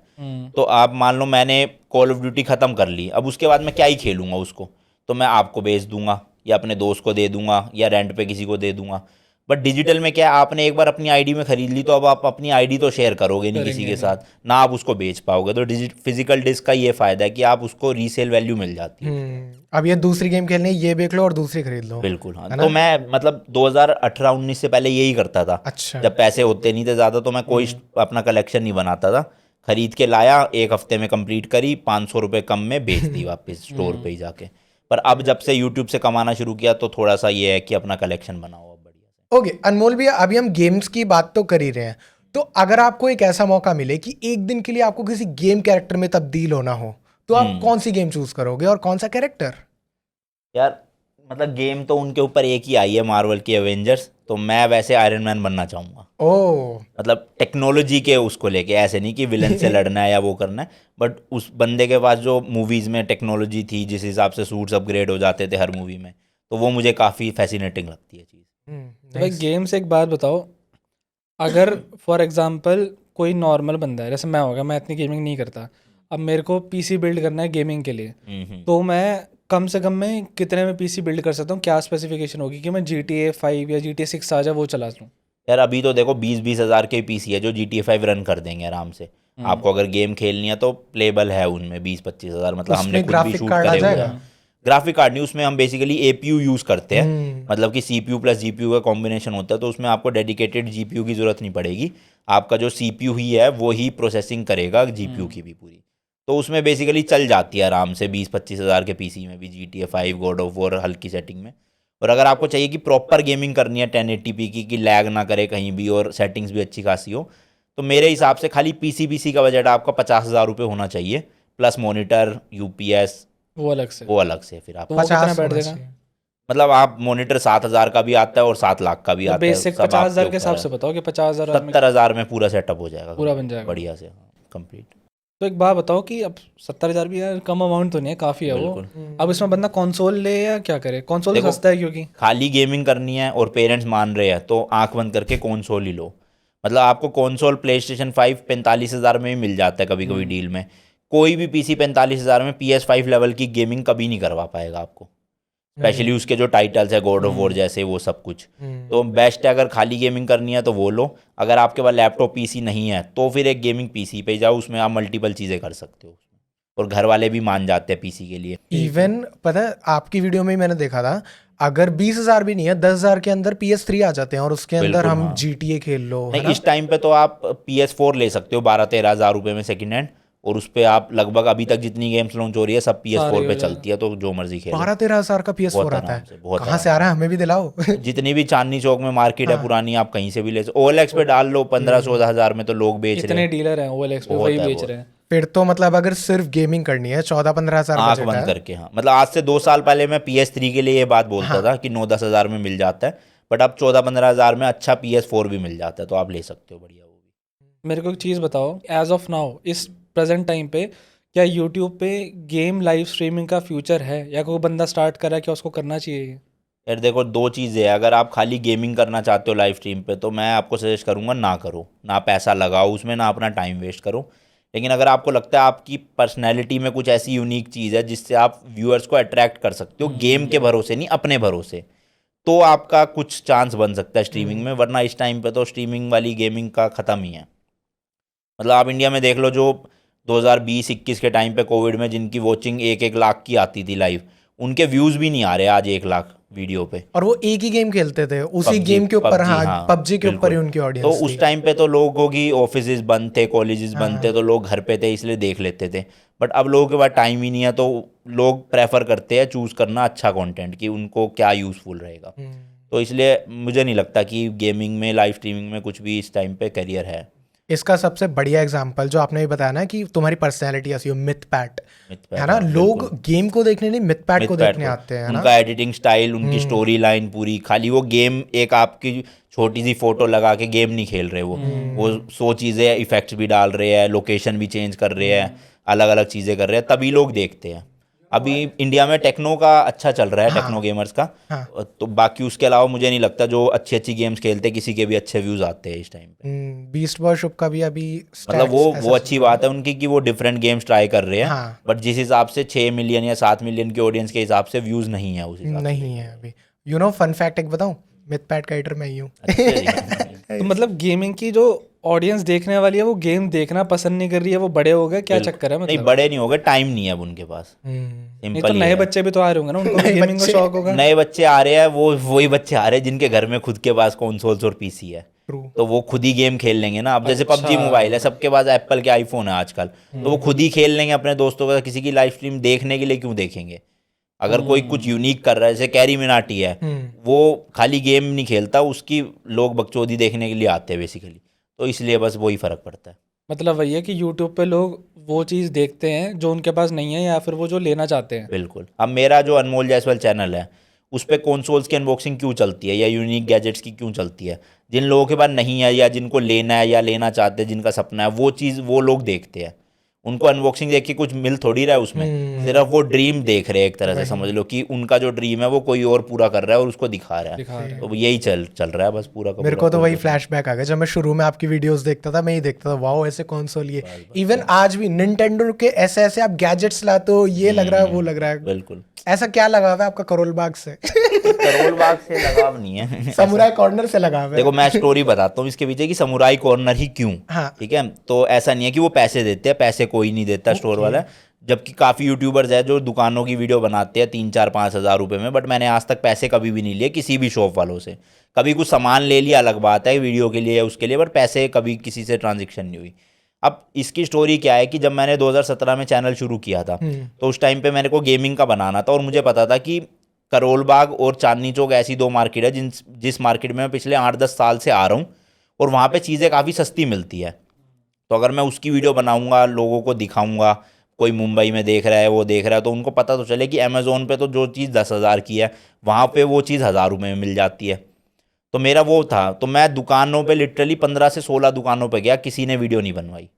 तो आप मान लो मैंने कॉल ऑफ ड्यूटी ख़त्म कर ली, अब उसके बाद मैं क्या ही खेलूंगा उसको, तो मैं आपको बेच दूंगा या अपने दोस्त को दे दूंगा या रेंट पे किसी को दे दूंगा। बट डिजिटल में क्या है, आपने एक बार अपनी आईडी में खरीद ली तो अब आप अपनी आईडी तो शेयर करोगे नहीं किसी के साथ, ना आप उसको बेच पाओगे। तो फिजिकल डिस्क का ये फायदा है कि आप उसको रीसेल वैल्यू मिल जाती है। अब ये दूसरी गेम खेलनी है, ये बेच लो और दूसरी खरीद लो। बिल्कुल हाँ। तो मैं मतलब 2018-19 से पहले यही करता था। अच्छा। जब पैसे होते नहीं थे ज़्यादा तो मैं कोई अपना कलेक्शन नहीं बनाता था, खरीद के लाया, 1 हफ्ते में कंप्लीट करी, 500 रुपये कम में बेच दी वापस स्टोर पे ही जाके। पर अब जब से यूट्यूब से कमाना शुरू किया तो थोड़ा सा ये है कि अपना कलेक्शन बनाओ अब बढ़िया। ओके अनमोल भैया, अभी हम गेम्स की बात तो कर ही रहे हैं, तो अगर आपको एक ऐसा मौका मिले कि एक दिन के लिए आपको किसी गेम कैरेक्टर में तब्दील होना हो, तो आप कौन सी गेम चूज करोगे और कौन सा कैरेक्टर? यार मतलब गेम तो उनके ऊपर एक ही आई है, मार्वल की एवेंजर्स, तो मैं वैसे आयरन मैन बनना चाहूँगा। ओह, मतलब टेक्नोलॉजी के उसको लेके, ऐसे नहीं कि विलन से लड़ना है या वो करना है, बट उस बंदे के पास जो मूवीज़ में टेक्नोलॉजी थी, जिस हिसाब से सूट्स अपग्रेड हो जाते थे हर मूवी में, तो वो मुझे काफ़ी फैसिनेटिंग लगती है चीज़। तो भाई गेम से एक बात बताओ, अगर फॉर एग्जांपल कोई नॉर्मल बंदा है, जैसे मैं होगा, मैं इतनी गेमिंग नहीं करता, अब मेरे को पीसी बिल्ड करना है गेमिंग के लिए, तो मैं कम से कम में कितने में पीसी बिल्ड कर सकता हूँ? क्या स्पेसिफिकेशन होगी कि मैं GTA 5 या GTA 6 आ जाए वो चला लूँ? यार अभी तो देखो 20-20 हज़ार के पीसी है जो GTA 5 रन कर देंगे आराम से। आपको अगर गेम खेलनी है तो प्लेबल है उनमें 20-25 हज़ार, मतलब हमने खुद भी शूट करे हुए हैं। ग्राफिक कार्ड नहीं, उसमें हम बेसिकली APU यूज़ करते हैं, मतलब कि CPU प्लस GPU का कॉम्बिनेशन होता है, तो उसमें आपको डेडिकेटेड GPU की ज़रूरत नहीं पड़ेगी। आपका जो CPU ही है वो ही प्रोसेसिंग करेगा GPU की भी पूरी, तो उसमें बेसिकली चल जाती है आराम से 20-25 हज़ार के पीसी में भी GTA 5 गॉड ऑफ वॉर हल्की सेटिंग में। और अगर आपको चाहिए कि प्रॉपर गेमिंग करनी है 1080p की, कि लैग ना करे कहीं भी और सेटिंग्स भी अच्छी खासी हो, तो मेरे हिसाब से खाली PC का बजट आपका 50 हज़ार रुपये होना चाहिए, प्लस मॉनिटर UPS वो अलग से फिर आप तो वो कितना बैठ देगा? मतलब आप मॉनिटर 7,000 का भी आता है और 7 लाख का भी आता है। बेसिक 50,000 के हिसाब से बताओ कि 50,000 70,000 में पूरा सेटअप हो जाएगा, पूरा बन जाएगा बढ़िया से कंप्लीट। तो एक बात बताओ कि अब 70,000 भी यार कम अमाउंट तो नहीं है, काफ़ी है वो। अब इसमें बंदा कंसोल ले या क्या करे? कंसोल तो देखो, सस्ता है क्योंकि खाली गेमिंग करनी है और पेरेंट्स मान रहे हैं तो आंख बंद करके कंसोल ही लो। मतलब आपको कंसोल प्ले स्टेशन 5 45,000 में ही मिल जाता है कभी कभी डील में। कोई भी पीसी 45,000 में PS5 लेवल की गेमिंग कभी नहीं करवा पाएगा आपको, स्पेशली उसके जो टाइटल्स है गॉड ऑफ वॉर जैसे, वो सब कुछ। तो बेस्ट है, अगर खाली गेमिंग करनी है तो वो लो। अगर आपके पास लैपटॉप पीसी नहीं है तो फिर एक गेमिंग पीसी पे जाओ, उसमें आप मल्टीपल चीज़ें कर सकते हो और घर वाले भी मान जाते हैं पीसी के लिए। इवन पता है आपकी वीडियो में ही मैंने देखा था, अगर 20,000 भी नहीं है, 10,000 के अंदर PS3 आ जाते हैं और उसके अंदर बिल्कुल, हम हाँ। GTA खेल लो, है नहीं, ना? इस टाइम पे तो आप PS4 ले सकते हो 12-13 हज़ार रुपये में सेकंड हैंड, और उस पे आप लगभग अभी तक जितनी गेम्स लॉन्च हो रही है सब PS4 सारी पे हो चलती है, तो जो मर्जी खेलो। 12-13 हज़ार का PS4 बहुत आता आराम से, है? बहुत कहाँ से आ रहा है, हमें भी दिलाओ। जितनी भी चांदनी चौक में मार्केट है पुरानी, आप कहीं से भी ले सकते। OLX पे डाल लो 15-16 हज़ार में, तो लोग बेच रहे इतने हैं। डीलर हैं OLX पे, बहुत वही है, बेच बहुत। रहे हैं। फिर तो मतलब अगर सिर्फ गेमिंग करनी है, 14-15 हज़ार आंख बजट बंद है। करके, हाँ। मतलब आज से 2 साल पहले मैं PS3 के लिए ये बात बोलता था कि 9-10 हज़ार में मिल जाता है, बट अब 14-15 हज़ार में अच्छा PS4 भी मिल जाता है, तो आप ले सकते हो, बढ़िया वो भी। मेरे को एक चीज़ बताओ, एज ऑफ नाउ इस प्रेजेंट टाइम पे क्या यूट्यूब पे गेम लाइव स्ट्रीमिंग का फ्यूचर है, या कोई बंदा स्टार्ट कर रहा है, क्या उसको करना चाहिए? यार देखो, दो चीज़ें है। अगर आप खाली गेमिंग करना चाहते हो लाइव स्ट्रीम पे, तो मैं आपको सजेस्ट करूंगा ना करो, ना पैसा लगाओ उसमें, ना अपना टाइम वेस्ट करो। लेकिन अगर आपको लगता है आपकी पर्सनैलिटी में कुछ ऐसी यूनिक चीज़ है जिससे आप व्यूअर्स को अट्रैक्ट कर सकते हो, गेम के भरोसे नहीं, अपने भरोसे, तो आपका कुछ चांस बन सकता है स्ट्रीमिंग में। वरना इस टाइम पे तो स्ट्रीमिंग वाली गेमिंग का ख़त्म ही है। मतलब आप इंडिया में देख लो, जो 2020-21 के टाइम पे कोविड में जिनकी वॉचिंग 1-1 लाख की आती थी लाइव, उनके व्यूज़ भी नहीं आ रहे आज 1 लाख वीडियो पे। और वो एक ही गेम खेलते थे, उसी PUBG, गेम के ऊपर, हाँ, हाँ, PUBG के ऊपर ही बिल्कुल। उनकी तो ऑडियंस उस थी। टाइम पे तो लोगों की ऑफिसेज बंद थे, कॉलेजेस बंद थे, तो लोग घर पे थे, इसलिए देख लेते थे। बट अब लोगों के पास टाइम ही नहीं है, तो लोग प्रेफर करते हैं चूज़ करना अच्छा कंटेंट, कि उनको क्या यूज़फुल रहेगा। तो इसलिए मुझे नहीं लगता कि गेमिंग में, लाइव स्ट्रीमिंग में कुछ भी इस टाइम पे करियर है। इसका सबसे बढ़िया एग्जांपल जो आपने भी बताया ना कि तुम्हारी पर्सनैलिटी ऐसी हो, मिथ पैट, मिथपैट, है ना? हाँ, लोग बिल्कुल। गेम को देखने नहीं, मिथ पैट को मिथपैट देखने को, आते हैं, है ना? उनका एडिटिंग स्टाइल, उनकी स्टोरी लाइन पूरी, खाली वो गेम एक आपकी छोटी सी फोटो लगा के गेम नहीं खेल रहे वो 100 चीज़ें इफेक्ट्स भी डाल रहे हैं, लोकेशन भी चेंज कर रहे हैं, अलग अलग चीज़ें कर रहे हैं, तभी लोग देखते हैं। अभी इंडिया में टेक्नो का अच्छा चल रहा है, टेक्नो गेमर्स का। हाँ। तो बाकी उसके अलावा मुझे नहीं लगता, जो अच्छी अच्छी गेम्स खेलते हैं किसी के भी अच्छे व्यूज़ आते हैं इस टाइम पे। बीस्ट वर्शिप का भी अभी मतलब वो stats ऐसा अच्छी बात है उनकी कि वो डिफरेंट गेम्स ट्राई कर रहे हैं। हाँ। बट जिस हिसाब से 6 मिलियन या 7 मिलियन की ऑडियंस के हिसाब से व्यूज़ नहीं है उस हिसाब से। नहीं है अभी। फन फैक्ट एक बताऊं, मिथ पैट का एडिटर मैं ही हूँ। अच्छा जी। तो मतलब गेमिंग की जो ऑडियंस देखने वाली है वो गेम देखना पसंद नहीं कर रही है, वो बड़े हो गए, क्या चक्कर है नहीं, मतलब? बड़े नहीं हो गए, टाइम नहीं है अब उनके पास, नहीं तो सिंपल नए बच्चे भी तो आ रहे होंगे ना, उनको भी गेमिंग का शौक होगा। नए बच्चे आ रहे हैं, वो वही बच्चे आ रहे हैं जिनके घर में खुद के पास कंसोल्स और पीसी है, ट्रू। तो वो खुद ही गेम खेल लेंगे ना। अब जैसे PUBG मोबाइल है, सबके पास एप्पल के आईफोन है आजकल, तो वो खुद ही खेल लेंगे अपने दोस्तों का। किसी की लाइव स्ट्रीम देखने के लिए क्यों देखेंगे? अगर कोई कुछ यूनिक कर रहा है, जैसे कैरी मिनाटी है, वो खाली गेम नहीं खेलता, उसकी लोग बकचोदी देखने के लिए आते हैं बेसिकली, तो इसलिए बस वही फ़र्क पड़ता है। मतलब वही है कि यूट्यूब पे लोग वो चीज़ देखते हैं जो उनके पास नहीं है, या फिर वो जो लेना चाहते हैं। बिल्कुल। अब मेरा जो अनमोल जायसवाल चैनल है, उस पर कंसोल्स की अनबॉक्सिंग क्यों चलती है या यूनिक गैजेट्स की क्यों चलती है? जिन लोगों के पास नहीं है या जिनको लेना है या लेना चाहते हैं, जिनका सपना है, वो चीज़ वो लोग देखते हैं। उनको अनबॉक्सिंग देख के कुछ मिल थोड़ी रहा है उसमें, सिर्फ वो ड्रीम देख रहे हैं, एक तरह से समझ लो कि उनका जो ड्रीम है वो कोई और पूरा कर रहा है और उसको दिखा रहा है। तो यही चल रहा है बस पूरा का मेरे पूरा। को तो वही फ्लैशबैक आ गया, जब मैं शुरू में आपकी वीडियोस देखता था, मैं ही देखता था वाओ ऐसे कंसोल ये। इवन आज भी निंटेंडो के ऐसे ऐसे आप गैजेट्स लाते हो, ये लग रहा है, वो लग रहा है। बिल्कुल। ऐसा क्या लगा हुआ है आपका करोल बाग से? करोल बाग से लगाव नहीं है। समुराई कॉर्नर से लगा हुआ है। देखो, मैं स्टोरी बताता हूँ इसके पीछे कि समुराई कॉर्नर ही क्यों। हाँ। ठीक है, तो ऐसा नहीं है कि वो पैसे देते हैं, पैसे कोई नहीं देता स्टोर वाला। जबकि काफ़ी यूट्यूबर्स हैं जो दुकानों की वीडियो बनाते हैं 3-4-5 हज़ार रुपये में, बट मैंने आज तक पैसे कभी भी नहीं लिए किसी भी शॉप वालों से। कभी कुछ सामान ले लिया अलग बात है, वीडियो के लिए या उसके लिए, बट पैसे कभी किसी से ट्रांजेक्शन नहीं हुई। अब इसकी स्टोरी क्या है कि जब मैंने 2017 में चैनल शुरू किया था, तो उस टाइम पे मेरे को गेमिंग का बनाना था, और मुझे पता था कि करोल बाग और चांदनी चौक ऐसी दो मार्केट है जिस मार्केट में मैं पिछले 8-10 साल से आ रहा हूँ, और वहाँ पे चीज़ें काफ़ी सस्ती मिलती है। तो अगर मैं उसकी वीडियो बनाऊँगा, लोगों को दिखाऊँगा, कोई मुंबई में देख रहा है, वो देख रहा है, तो उनको पता तो चले कि अमेज़ोन पे तो जो चीज़ 10,000 की है, वहाँ पे वो चीज़ 1,000 रुपये में मिल जाती है। तो मेरा वो था, तो मैं दुकानों पे लिटरली 15 से 16 दुकानों पे गया, किसी ने वीडियो नहीं बनवाई।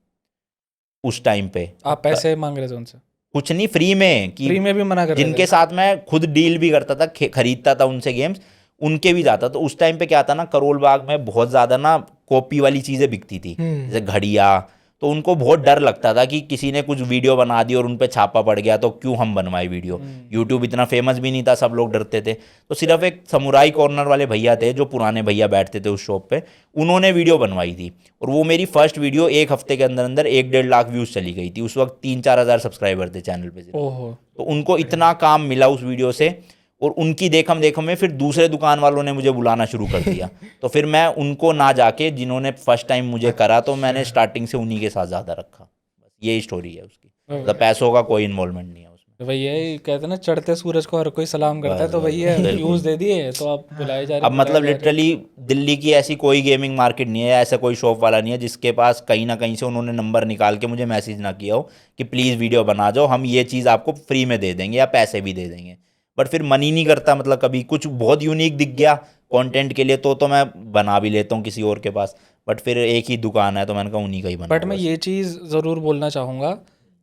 उस टाइम पे। आप पैसे मांग रहे थे उनसे? कुछ नहीं, फ्री में, कि फ्री में भी मना कर रहे जिनके थे? साथ मैं खुद डील भी करता था, खरीदता था उनसे गेम्स, उनके भी जाता। तो उस टाइम पे क्या था ना, करोल बाग में बहुत ज़्यादा ना कॉपी वाली चीज़ें बिकती थी, जैसे घड़ियाँ। तो उनको बहुत डर लगता था कि किसी ने कुछ वीडियो बना दी और उन पे छापा पड़ गया तो क्यों हम बनवाए वीडियो। यूट्यूब इतना फेमस भी नहीं था, सब लोग डरते थे। तो सिर्फ एक समुराई कॉर्नर वाले भैया थे, जो पुराने भैया बैठते थे उस शॉप पे, उन्होंने वीडियो बनवाई थी। और वो मेरी फर्स्ट वीडियो 1 हफ्ते के अंदर अंदर 1-1.5 लाख व्यूज़ चली गई थी। उस वक्त 3-4 हज़ार सब्सक्राइबर थे चैनल पे सिर्फ। ओहो। तो उनको इतना काम मिला उस वीडियो से, और उनकी देखम देखम में फिर दूसरे दुकान वालों ने मुझे बुलाना शुरू कर दिया। तो फिर मैं उनको ना जाके, जिन्होंने फर्स्ट टाइम मुझे करा, तो मैंने स्टार्टिंग से उन्हीं के साथ ज़्यादा रखा। बस यही स्टोरी है उसकी, मतलब पैसों का कोई इन्वॉल्वमेंट नहीं है उसमें। तो भैया ये कहते हैं ना, चढ़ते सूरज को हर कोई सलाम करता है, बस तो बस भैया बिल्कुल। व्यूज़ दे दिए तो आप बुलाए जा रहे, अब मतलब लिटरली दिल्ली की ऐसी कोई गेमिंग मार्केट नहीं है, ऐसा कोई शॉप वाला नहीं है जिसके पास कहीं ना कहीं से उन्होंने नंबर निकाल के मुझे मैसेज ना किया हो कि प्लीज़ वीडियो बना जाओ, हम ये चीज़ आपको फ्री में दे देंगे या पैसे भी दे देंगे। बट फिर मन ही नहीं करता, मतलब कभी कुछ बहुत यूनिक दिख गया कंटेंट के लिए तो मैं बना भी लेता हूँ किसी और के पास। बट फिर एक ही दुकान है तो मैंने कहा उन्हीं का ही बना। बट मैं ये चीज़ ज़रूर बोलना चाहूँगा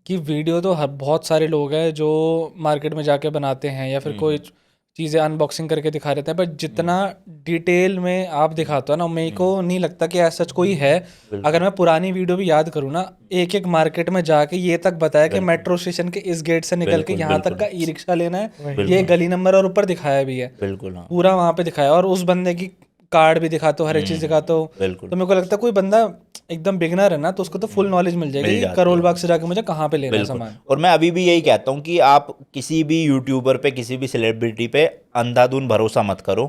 कि वीडियो तो हर बहुत सारे लोग हैं जो मार्केट में जाके बनाते हैं या फिर कोई चीज़ें अनबॉक्सिंग करके दिखा देते हैं, बट जितना डिटेल में आप दिखाते हो ना, मेरे को नहीं लगता कि ऐसा सच कोई है। अगर मैं पुरानी वीडियो भी याद करूँ ना, एक एक मार्केट में जाके ये तक बताया कि मेट्रो स्टेशन के इस गेट से निकल के यहाँ तक का ई रिक्शा लेना है, ये गली नंबर, और ऊपर दिखाया भी है बिल्कुल। हाँ पूरा वहाँ पे दिखाया, और उस बंदे की कार्ड भी दिखाते हो, हर एक चीज़ दिखाते हो। बिल्कुल। तो मेरे को लगता है कोई बंदा एकदम बिगनर है ना, तो उसको तो फुल नॉलेज मिल जाएगी कि करोल बाग से जाके मुझे कहाँ पे लेना है सामान। और मैं अभी भी यही कहता हूँ कि आप किसी भी यूट्यूबर पे, किसी भी सेलिब्रिटी पे अंधाधुन भरोसा मत करो।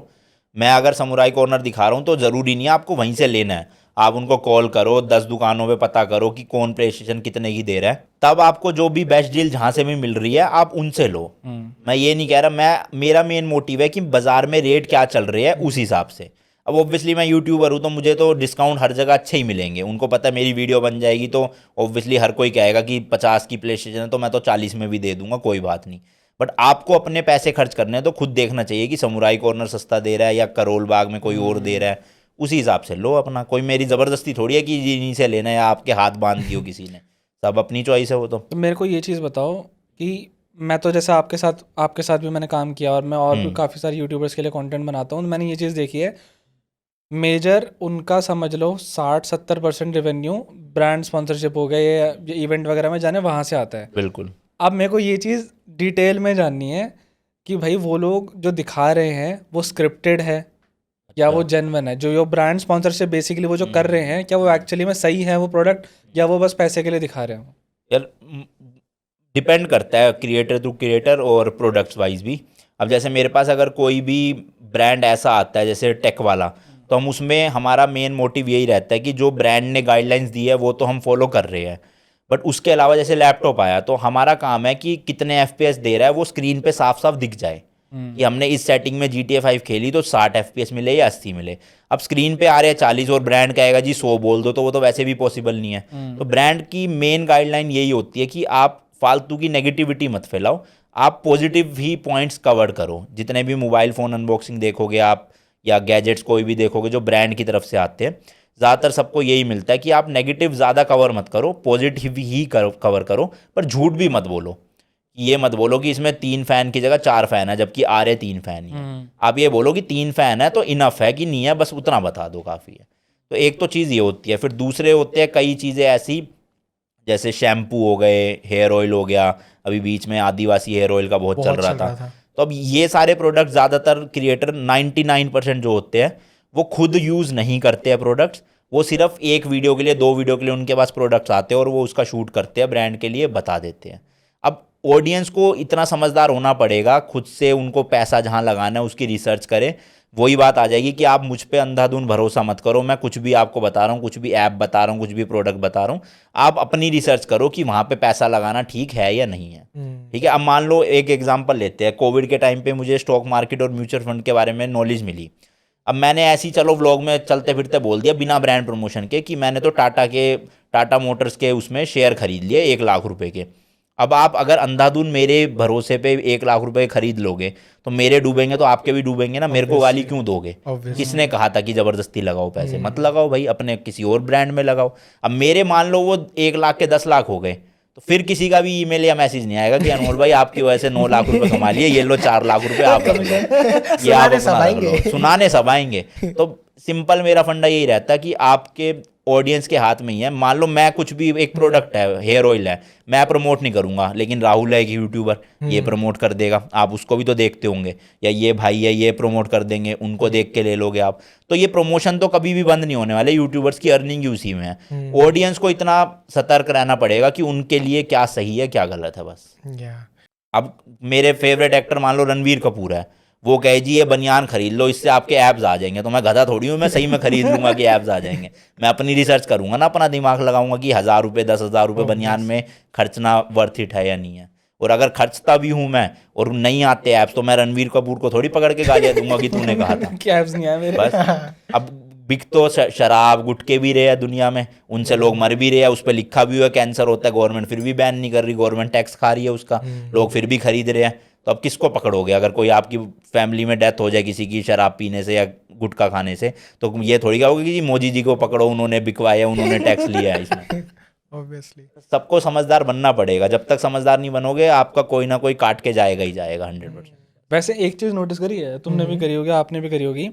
मैं अगर समुराई कॉर्नर दिखा रहा हूँ तो ज़रूरी नहीं है आपको वहीं से लेना है। आप उनको कॉल करो, 10 दुकानों पे पता करो कि कौन प्ले स्टेशन कितने की दे रहा है, तब आपको जो भी बेस्ट डील जहाँ से भी मिल रही है आप उनसे लो। मैं ये नहीं कह रहा, मेरा मेन मोटिव है कि बाज़ार में रेट क्या चल रही है उस हिसाब से। अब ऑब्वियसली मैं यूट्यूबर हूँ तो मुझे तो डिस्काउंट हर जगह अच्छे ही मिलेंगे, उनको पता है मेरी वीडियो बन जाएगी तो ऑब्वियसली हर कोई कहेगा कि 50 की प्ले स्टेशन है तो मैं तो 40 में भी दे दूंगा, कोई बात नहीं। बट आपको अपने पैसे खर्च करने हैं तो खुद देखना चाहिए कि समुराई कॉर्नर सस्ता दे रहा है या करोल बाग में कोई और दे रहा है, उसी हिसाब से लो अपना। कोई मेरी ज़बरदस्ती थोड़ी है कि इन्हीं से लेना है या आपके हाथ बांध दियो किसी ने, सब अपनी चॉइस है वो तो। तो मेरे को ये चीज़ बताओ कि मैं तो जैसे आपके साथ भी मैंने काम किया, और मैं और भी काफ़ी सारे यूट्यूबर्स के लिए कंटेंट बनाता हूँ, तो मैंने ये चीज़ देखी है, मेजर उनका समझ लो 60-70% रेवेन्यू ब्रांड स्पॉन्सरशिप हो गया या इवेंट वगैरह में जाने, वहाँ से आता है। बिल्कुल। अब मेरे को ये चीज़ डिटेल में जाननी है कि भाई वो लोग जो दिखा रहे हैं वो स्क्रिप्टेड है या वो जेन्युइन है, जो ब्रांड स्पॉन्सरशिप बेसिकली वो जो कर रहे हैं, क्या वो एक्चुअली में सही है वो प्रोडक्ट, या वो बस पैसे के लिए दिखा रहे हैं? यार डिपेंड करता है क्रिएटर टू क्रिएटर और प्रोडक्ट्स वाइज भी। अब जैसे मेरे पास अगर कोई भी ब्रांड ऐसा आता है जैसे टेक वाला, तो हम उसमें हमारा मेन मोटिव यही रहता है कि जो ब्रांड ने गाइडलाइंस दी है वो तो हम फॉलो कर रहे हैं। बट उसके अलावा जैसे लैपटॉप आया तो हमारा काम है कि कितने FPS दे रहा है वो स्क्रीन पे साफ साफ दिख जाए कि हमने इस सेटिंग में GTA 5 खेली तो 60 FPS मिले या 80 मिले। अब स्क्रीन पे आ रहे हैं 40 और ब्रांड कहेगा जी 100 बोल दो, तो वो तो वैसे भी पॉसिबल नहीं है। तो ब्रांड की मेन गाइडलाइन यही होती है कि आप फालतू की नेगेटिविटी मत फैलाओ, आप पॉजिटिव ही पॉइंट्स कवर करो। जितने भी मोबाइल फ़ोन अनबॉक्सिंग देखोगे आप या गैजेट्स कोई भी देखोगे जो ब्रांड की तरफ से आते हैं, ज़्यादातर सबको यही मिलता है कि आप नेगेटिव ज़्यादा कवर मत करो, पॉजिटिव ही कवर करो। पर झूठ भी मत बोलो, ये मत बोलो कि इसमें 3 फ़ैन की जगह 4 फ़ैन है जबकि आ रहे 3 फ़ैन ही है। आप ये बोलो कि 3 फ़ैन है तो इनफ है कि नहीं है, बस उतना बता दो काफ़ी है। तो एक तो चीज़ ये होती है। फिर दूसरे होते हैं कई चीज़ें ऐसी, जैसे शैम्पू हो गए, हेयर ऑयल हो गया, अभी बीच में आदिवासी हेयर ऑयल का बहुत चल रहा था। तो अब ये सारे प्रोडक्ट ज़्यादातर क्रिएटर 99% जो होते हैं वो खुद यूज़ नहीं करते हैं प्रोडक्ट्स, वो सिर्फ एक वीडियो के लिए 2 वीडियो के लिए उनके पास प्रोडक्ट्स आते हैं और वो उसका शूट करते हैं, ब्रांड के लिए बता देते हैं। अब ऑडियंस को इतना समझदार होना पड़ेगा, खुद से उनको पैसा जहाँ लगाना है उसकी रिसर्च करें। वही बात आ जाएगी कि आप मुझ पे अंधाधुन भरोसा मत करो, मैं कुछ भी आपको बता रहा हूँ, कुछ भी ऐप बता रहा हूँ, कुछ भी प्रोडक्ट बता रहा हूँ, आप अपनी रिसर्च करो कि वहाँ पे पैसा लगाना ठीक है या नहीं है। ठीक है। अब मान लो एक एग्जांपल लेते हैं, कोविड के टाइम पे मुझे स्टॉक मार्केट और म्यूचुअल फंड के बारे में नॉलेज मिली। अब मैंने ऐसे ही चलो व्लॉग में चलते फिरते बोल दिया बिना ब्रांड प्रमोशन के कि मैंने तो टाटा मोटर्स के उसमें शेयर खरीद लिए 1 लाख रुपए के। अब आप अगर अंधाधुन मेरे भरोसे पे 1 लाख रुपए खरीद लोगे तो मेरे डूबेंगे तो आपके भी डूबेंगे ना, मेरे को गाली क्यों दोगे? किसने कहा था कि जबरदस्ती लगाओ पैसे? मत लगाओ भाई, अपने किसी और ब्रांड में लगाओ। अब मेरे मान लो वो 1 लाख के 10 लाख हो गए, तो फिर किसी का भी ईमेल या मैसेज नहीं आएगा कि अनमोल भाई आपकी वजह से 9 लाख रुपए कमा लिए, ये लो 4 लाख रुपए आप रख लो, ये आप अपना रख लो। सुनाने सब आएंगे। तो सिंपल मेरा फंडा यही रहता है कि आपके ऑडियंस के हाथ में ही है। मान लो मैं कुछ भी, एक प्रोडक्ट है, हेयर ऑयल है, मैं प्रमोट नहीं करूंगा, लेकिन राहुल है एक यूट्यूबर, ये प्रमोट कर देगा, आप उसको भी तो देखते होंगे, या ये भाई है ये प्रमोट कर देंगे, उनको देख के ले लोगे आप। तो ये प्रमोशन तो कभी भी बंद नहीं होने वाले, यूट्यूबर्स की अर्निंग उसी में है। ऑडियंस को इतना सतर्क रहना पड़ेगा कि उनके लिए क्या सही है क्या गलत है बस। अब मेरे फेवरेट एक्टर मान लो रणवीर कपूर है, वो कहे जी ये बनियान खरीद लो, इससे आपके ऐप्स आ जाएंगे, तो मैं गधा थोड़ी हूँ, मैं सही में खरीद लूंगा कि ऐप्स आ जाएंगे। मैं अपनी रिसर्च करूंगा ना, अपना दिमाग लगाऊंगा कि 1000 रुपये 10,000 रुपये बनियान में खर्चना वर्थ इट है या नहीं है। और अगर खर्चता भी हूँ मैं और नहीं आते ऐप्स, तो मैं रणवीर कपूर को थोड़ी पकड़ के गालियाँ दूंगा कि तूने कहा था कि ऐप्स नहीं आए मेरे। बस अब बिक तो शराब गुटके भी रहे हैं दुनिया में, उनसे लोग मर भी रहे हैं, उस पर लिखा भी हुआ है कैंसर होता है, गवर्नमेंट फिर भी बैन नहीं कर रही, गवर्नमेंट टैक्स खा रही है उसका, लोग फिर भी खरीद रहे हैं। तो अब किसको पकड़ोगे? अगर कोई आपकी फैमिली में डेथ हो जाए किसी की शराब पीने से या गुटखा खाने से, तो ये थोड़ी कहोगे कि जी मोदी जी को पकड़ो, उन्होंने बिकवाया, उन्होंने टैक्स लिया है इसमें। ऑब्वियसली सबको समझदार बनना पड़ेगा, जब तक समझदार नहीं बनोगे आपका कोई ना कोई काट के जाएगा ही जाएगा 100%। वैसे एक चीज़ नोटिस करी है, तुमने भी करी होगी, आपने भी करी होगी,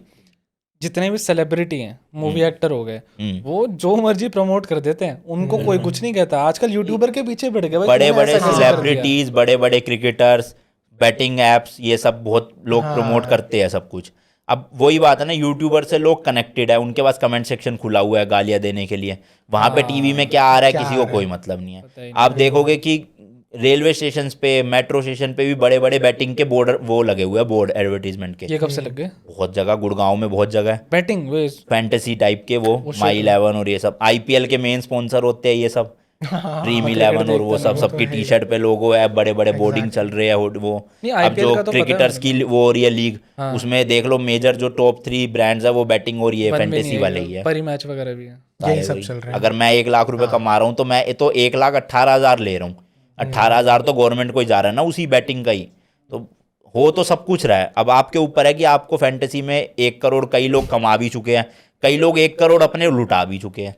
जितने भी सेलिब्रिटी हैं, मूवी एक्टर हो गए, वो जो मर्जी प्रमोट कर देते हैं, उनको कोई कुछ नहीं कहता। आजकल यूट्यूबर के पीछे बढ़ गए, बड़े बड़े सेलिब्रिटीज, बड़े बड़े क्रिकेटर्स, बैटिंग एप्स, ये सब बहुत लोग प्रमोट करते हैं सब कुछ। अब वही बात है ना, यूट्यूबर से लोग कनेक्टेड है, उनके पास कमेंट सेक्शन खुला हुआ है गालियां देने के लिए, वहां पे टीवी में क्या आ रहा है किसी को कोई मतलब नहीं है। आप देखोगे कि रेलवे स्टेशन पे, मेट्रो स्टेशन पे भी बड़े बड़े बैटिंग के बोर्ड वो लगे हुए हैं, बोर्ड एडवर्टीजमेंट के। ये कब से लग गए? बहुत जगह, गुड़गांव में बहुत जगह है बैटिंग फैंटेसी टाइप के, वो माई 11 और ये सब आईपीएल के मेन स्पॉन्सर होते हैं ये सब, ड्रीम 11 और वो सब, सबकी टी शर्ट पे लोगो है, बड़े बड़े बोर्डिंग चल रहे हैं वो। अब जो क्रिकेटर्स की वो हो रही है लीग, उसमें देख लो मेजर जो टॉप 3 ब्रांड्स है वो बैटिंग और ये फैंटेसी वाले ही है, परी मैच वगैरह भी है, यही सब चल रहा है। अगर मैं 1 लाख रुपए कमा रहा हूँ तो मैं तो 1,18,000 ले रहा हूँ, 18,000 तो गवर्नमेंट को ही जा रहा है ना उसी बैटिंग का ही। तो हो तो सब कुछ रहा है, अब आपके ऊपर है कि आपको फैंटेसी में 1 करोड़ कई लोग कमा भी चुके हैं, कई लोग 1 करोड़ अपने लुटा भी चुके हैं।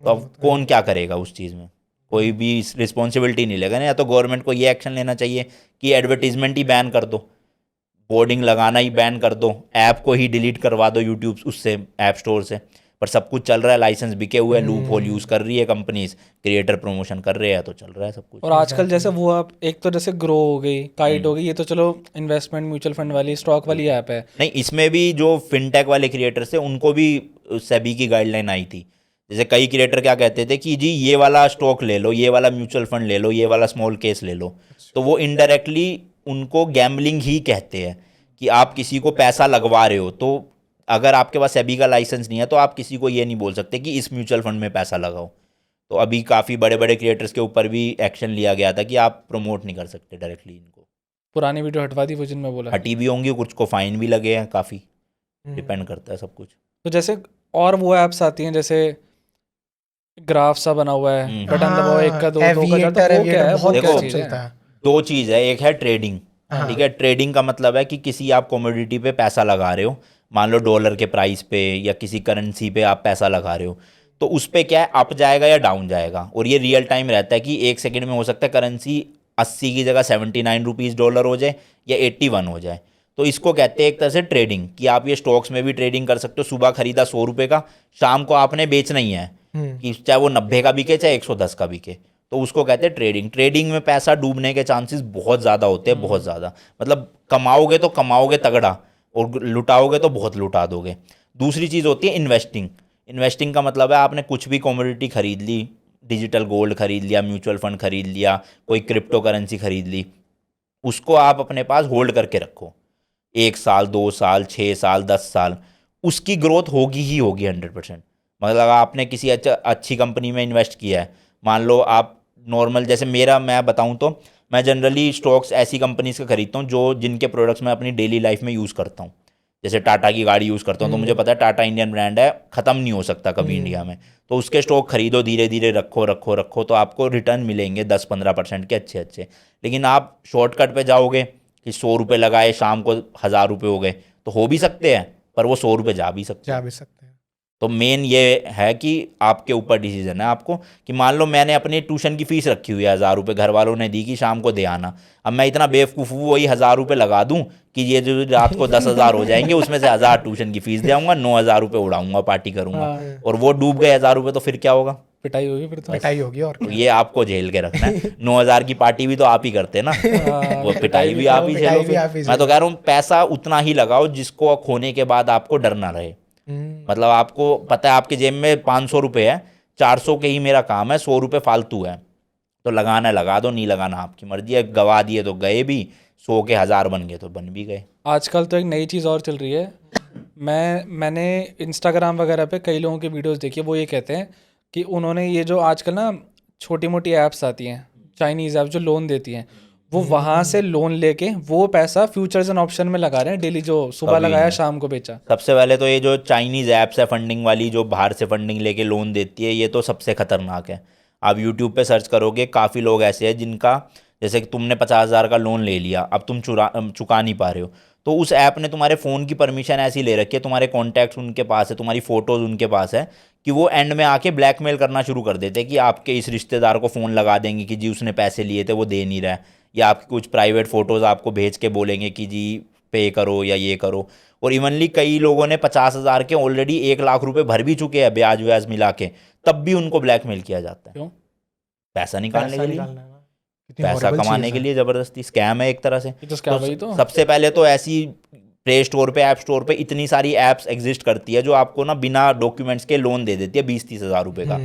तो अब कौन क्या करेगा उस चीज़ में? कोई भी रिस्पॉन्सिबिलिटी नहीं लेगा ना। या तो गवर्नमेंट को ये एक्शन लेना चाहिए कि एडवर्टीजमेंट ही बैन कर दो, बोर्डिंग लगाना ही बैन कर दो, ऐप को ही डिलीट करवा दो यूट्यूब उससे, ऐप स्टोर से। पर सब कुछ चल रहा है, लाइसेंस बिके हुए हैं, लूप होल यूज़ कर रही है कंपनीज, क्रिएटर प्रमोशन कर रहे हैं, तो चल रहा है सब कुछ। और आजकल जैसे वो आप एक तो जैसे ग्रो हो गई, काइट हो गई, ये तो चलो इन्वेस्टमेंट म्यूचुअल फंड वाली स्टॉक वाली ऐप है। नहीं, इसमें भी जो फिनटेक वाले क्रिएटर्स थे उनको भी सेबी की गाइडलाइन आई थी। जैसे कई क्रिएटर क्या कहते थे कि जी ये वाला स्टॉक ले लो, ये वाला म्यूचुअल फंड ले लो, ये वाला स्मॉल केस ले लो, तो वो इनडायरेक्टली उनको गैम्बलिंग ही कहते हैं कि आप किसी को पैसा लगवा रहे हो। तो अगर आपके पास सेबी का लाइसेंस नहीं है तो आप किसी को ये नहीं बोल सकते कि इस म्यूचुअल फंड में पैसा लगाओ। तो अभी काफ़ी बड़े बड़े क्रिएटर्स के ऊपर भी एक्शन लिया गया था कि आप प्रमोट नहीं कर सकते डायरेक्टली इनको। पुरानी वीडियो हटवा दी वो जिनमें बोला, हटी भी होंगी, कुछ को फाइन भी लगे हैं, काफ़ी डिपेंड करता है सब कुछ। तो जैसे और वो ऐप्स आती हैं जैसे ग्राफ सा बना हुआ है, बटन दबाओ, एक का दो का जाता है, वो क्या है? बहुत क्या चीज़ है? 2 चीज़ है, एक है ट्रेडिंग, ठीक है। ट्रेडिंग का मतलब है कि किसी आप कमोडिटी पे पैसा लगा रहे हो, मान लो डॉलर के प्राइस पे या किसी करेंसी पे आप पैसा लगा रहे हो, तो उस पर क्या है, अप जाएगा या डाउन जाएगा, और ये रियल टाइम रहता है कि 1 सेकंड में हो सकता है करेंसी 80 की जगह 79 रुपीज़ डॉलर हो जाए या 81 हो जाए। तो इसको कहते हैं एक तरह से ट्रेडिंग, कि आप ये स्टॉक्स में भी ट्रेडिंग कर सकते हो। सुबह खरीदा 100 रुपये का, शाम को आपने बेचना ही है, कि चाहे वो 90 का बिके चाहे 110 का बिके, तो उसको कहते हैं ट्रेडिंग। ट्रेडिंग में पैसा डूबने के चांसेस बहुत ज़्यादा होते हैं, बहुत ज़्यादा, मतलब कमाओगे तो कमाओगे तगड़ा और लुटाओगे तो बहुत लुटा दोगे। दूसरी चीज़ होती है इन्वेस्टिंग। इन्वेस्टिंग का मतलब है आपने कुछ भी कमोडिटी खरीद ली, डिजिटल गोल्ड खरीद लिया, म्यूचुअल फंड खरीद लिया, कोई क्रिप्टो करेंसी खरीद ली, उसको आप अपने पास होल्ड करके रखो 1 साल 2 साल 6 साल 10 साल, उसकी ग्रोथ होगी ही होगी 100%। मतलब आपने किसी अच्छी कंपनी में इन्वेस्ट किया है, मान लो आप नॉर्मल, जैसे मैं बताऊं तो मैं जनरली स्टॉक्स ऐसी कंपनीज का खरीदता हूं जिनके प्रोडक्ट्स मैं अपनी डेली लाइफ में यूज़ करता हूं। जैसे टाटा की गाड़ी यूज़ करता हूँ तो मुझे पता है टाटा इंडियन ब्रांड है, ख़त्म नहीं हो सकता कभी इंडिया में, तो उसके स्टॉक खरीदो, धीरे धीरे रखो रखो रखो, तो आपको रिटर्न मिलेंगे 10-15% के अच्छे अच्छे। लेकिन आप शॉर्टकट पे जाओगे कि 100 रुपये लगाए, शाम को 1000 रुपये हो गए, तो हो भी सकते हैं पर वो 100 रुपये जा भी सकते हैं। हैं। तो मेन ये है कि आपके ऊपर डिसीजन है आपको, कि मान लो मैंने अपनी ट्यूशन की फ़ीस रखी हुई है 1000 रुपये, घर वालों ने दी कि शाम को दे आना, अब मैं इतना बेवकूफ़ हूँ वही 1000 रुपये लगा दूँ कि ये जो रात को 10,000 हो जाएंगे, उसमें से 1000 ट्यूशन की फ़ीस देऊँगा, 9,000 रुपये उड़ाऊँगा, पार्टी करूँगा, और वो डूब गए 1000 रुपये, तो फिर क्या होगा? पिटाई होगी फिर तो। पिटाई होगी। और तो ये आपको झेल के रखना है। 9,000 की पार्टी भी तो आप ही करते ना, वो पिटाई भी आप ही झेलो। मैं तो कह रहा हूँ पैसा उतना ही लगाओ जिसको खोने के बाद आपको डर ना रहे। मतलब आपको पता है आपके जेब में 500 रुपये है, 400 के ही मेरा काम है, 100 रुपये फालतू है, तो लगाना है लगा दो, नहीं लगाना आपकी मर्जी है, गवा दिए तो गए भी, 100 के 1000 बन गए तो बन भी गए। आजकल तो एक नई चीज़ और चल रही है, मैंने इंस्टाग्राम वगैरह पे कई लोगों की वीडियोस देखी है, वो ये कहते हैं कि उन्होंने ये जो आजकल ना छोटी मोटी ऐप्स आती हैं, चाइनीज़ ऐप जो लोन देती हैं, वो वहाँ से लोन लेके वो पैसा फ्यूचर्स एंड ऑप्शन में लगा रहे हैं डेली, जो सुबह लगाया शाम को बेचा। सबसे पहले तो ये जो चाइनीज़ ऐप्स है फंडिंग वाली, जो बाहर से फंडिंग लेके लोन देती है, ये तो सबसे खतरनाक है। आप यूट्यूब पे सर्च करोगे, काफ़ी लोग ऐसे हैं जिनका, जैसे कि तुमने 50,000 का लोन ले लिया, अब तुम चुका नहीं पा रहे हो, तो उस ऐप ने तुम्हारे फ़ोन की परमिशन ऐसी ले रखी है, तुम्हारे कॉन्टैक्ट्स उनके पास है, तुम्हारी फ़ोटोज़ उनके पास है, कि वो एंड में आके ब्लैकमेल करना शुरू कर देते हैं कि आपके इस रिश्तेदार को फ़ोन लगा देंगे कि जी उसने पैसे लिए थे वो दे नहीं रहा है, या आपकी कुछ प्राइवेट फ़ोटोज़ आपको भेज के बोलेंगे कि जी पे करो या ये करो। और इवनली कई लोगों ने 50,000 के ऑलरेडी 1,00,000 रुपये भर भी चुके हैं ब्याज व्याज मिला के, तब भी उनको ब्लैकमेल किया जाता है। क्यों? पैसा निकालने के लिए, पैसा कमाने के लिए, ज़बरदस्ती स्कैम है एक तरह से। तो सबसे पहले तो ऐसी प्ले स्टोर पे, ऐप स्टोर पे इतनी सारी ऐप्स एग्जिस्ट करती है जो आपको ना बिना डॉक्यूमेंट्स के लोन दे देती है 20-30 हज़ार रुपये का।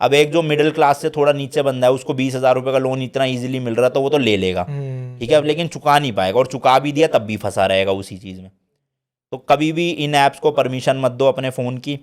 अब एक जो मिडिल क्लास से थोड़ा नीचे बंदा है, उसको 20,000 रुपये का लोन इतना इजीली मिल रहा, तो वो तो ले लेगा, ठीक है, अब लेकिन चुका नहीं पाएगा, और चुका भी दिया तब भी फंसा रहेगा उसी चीज़ में। तो कभी भी इन ऐप्स को परमिशन मत दो अपने फ़ोन की।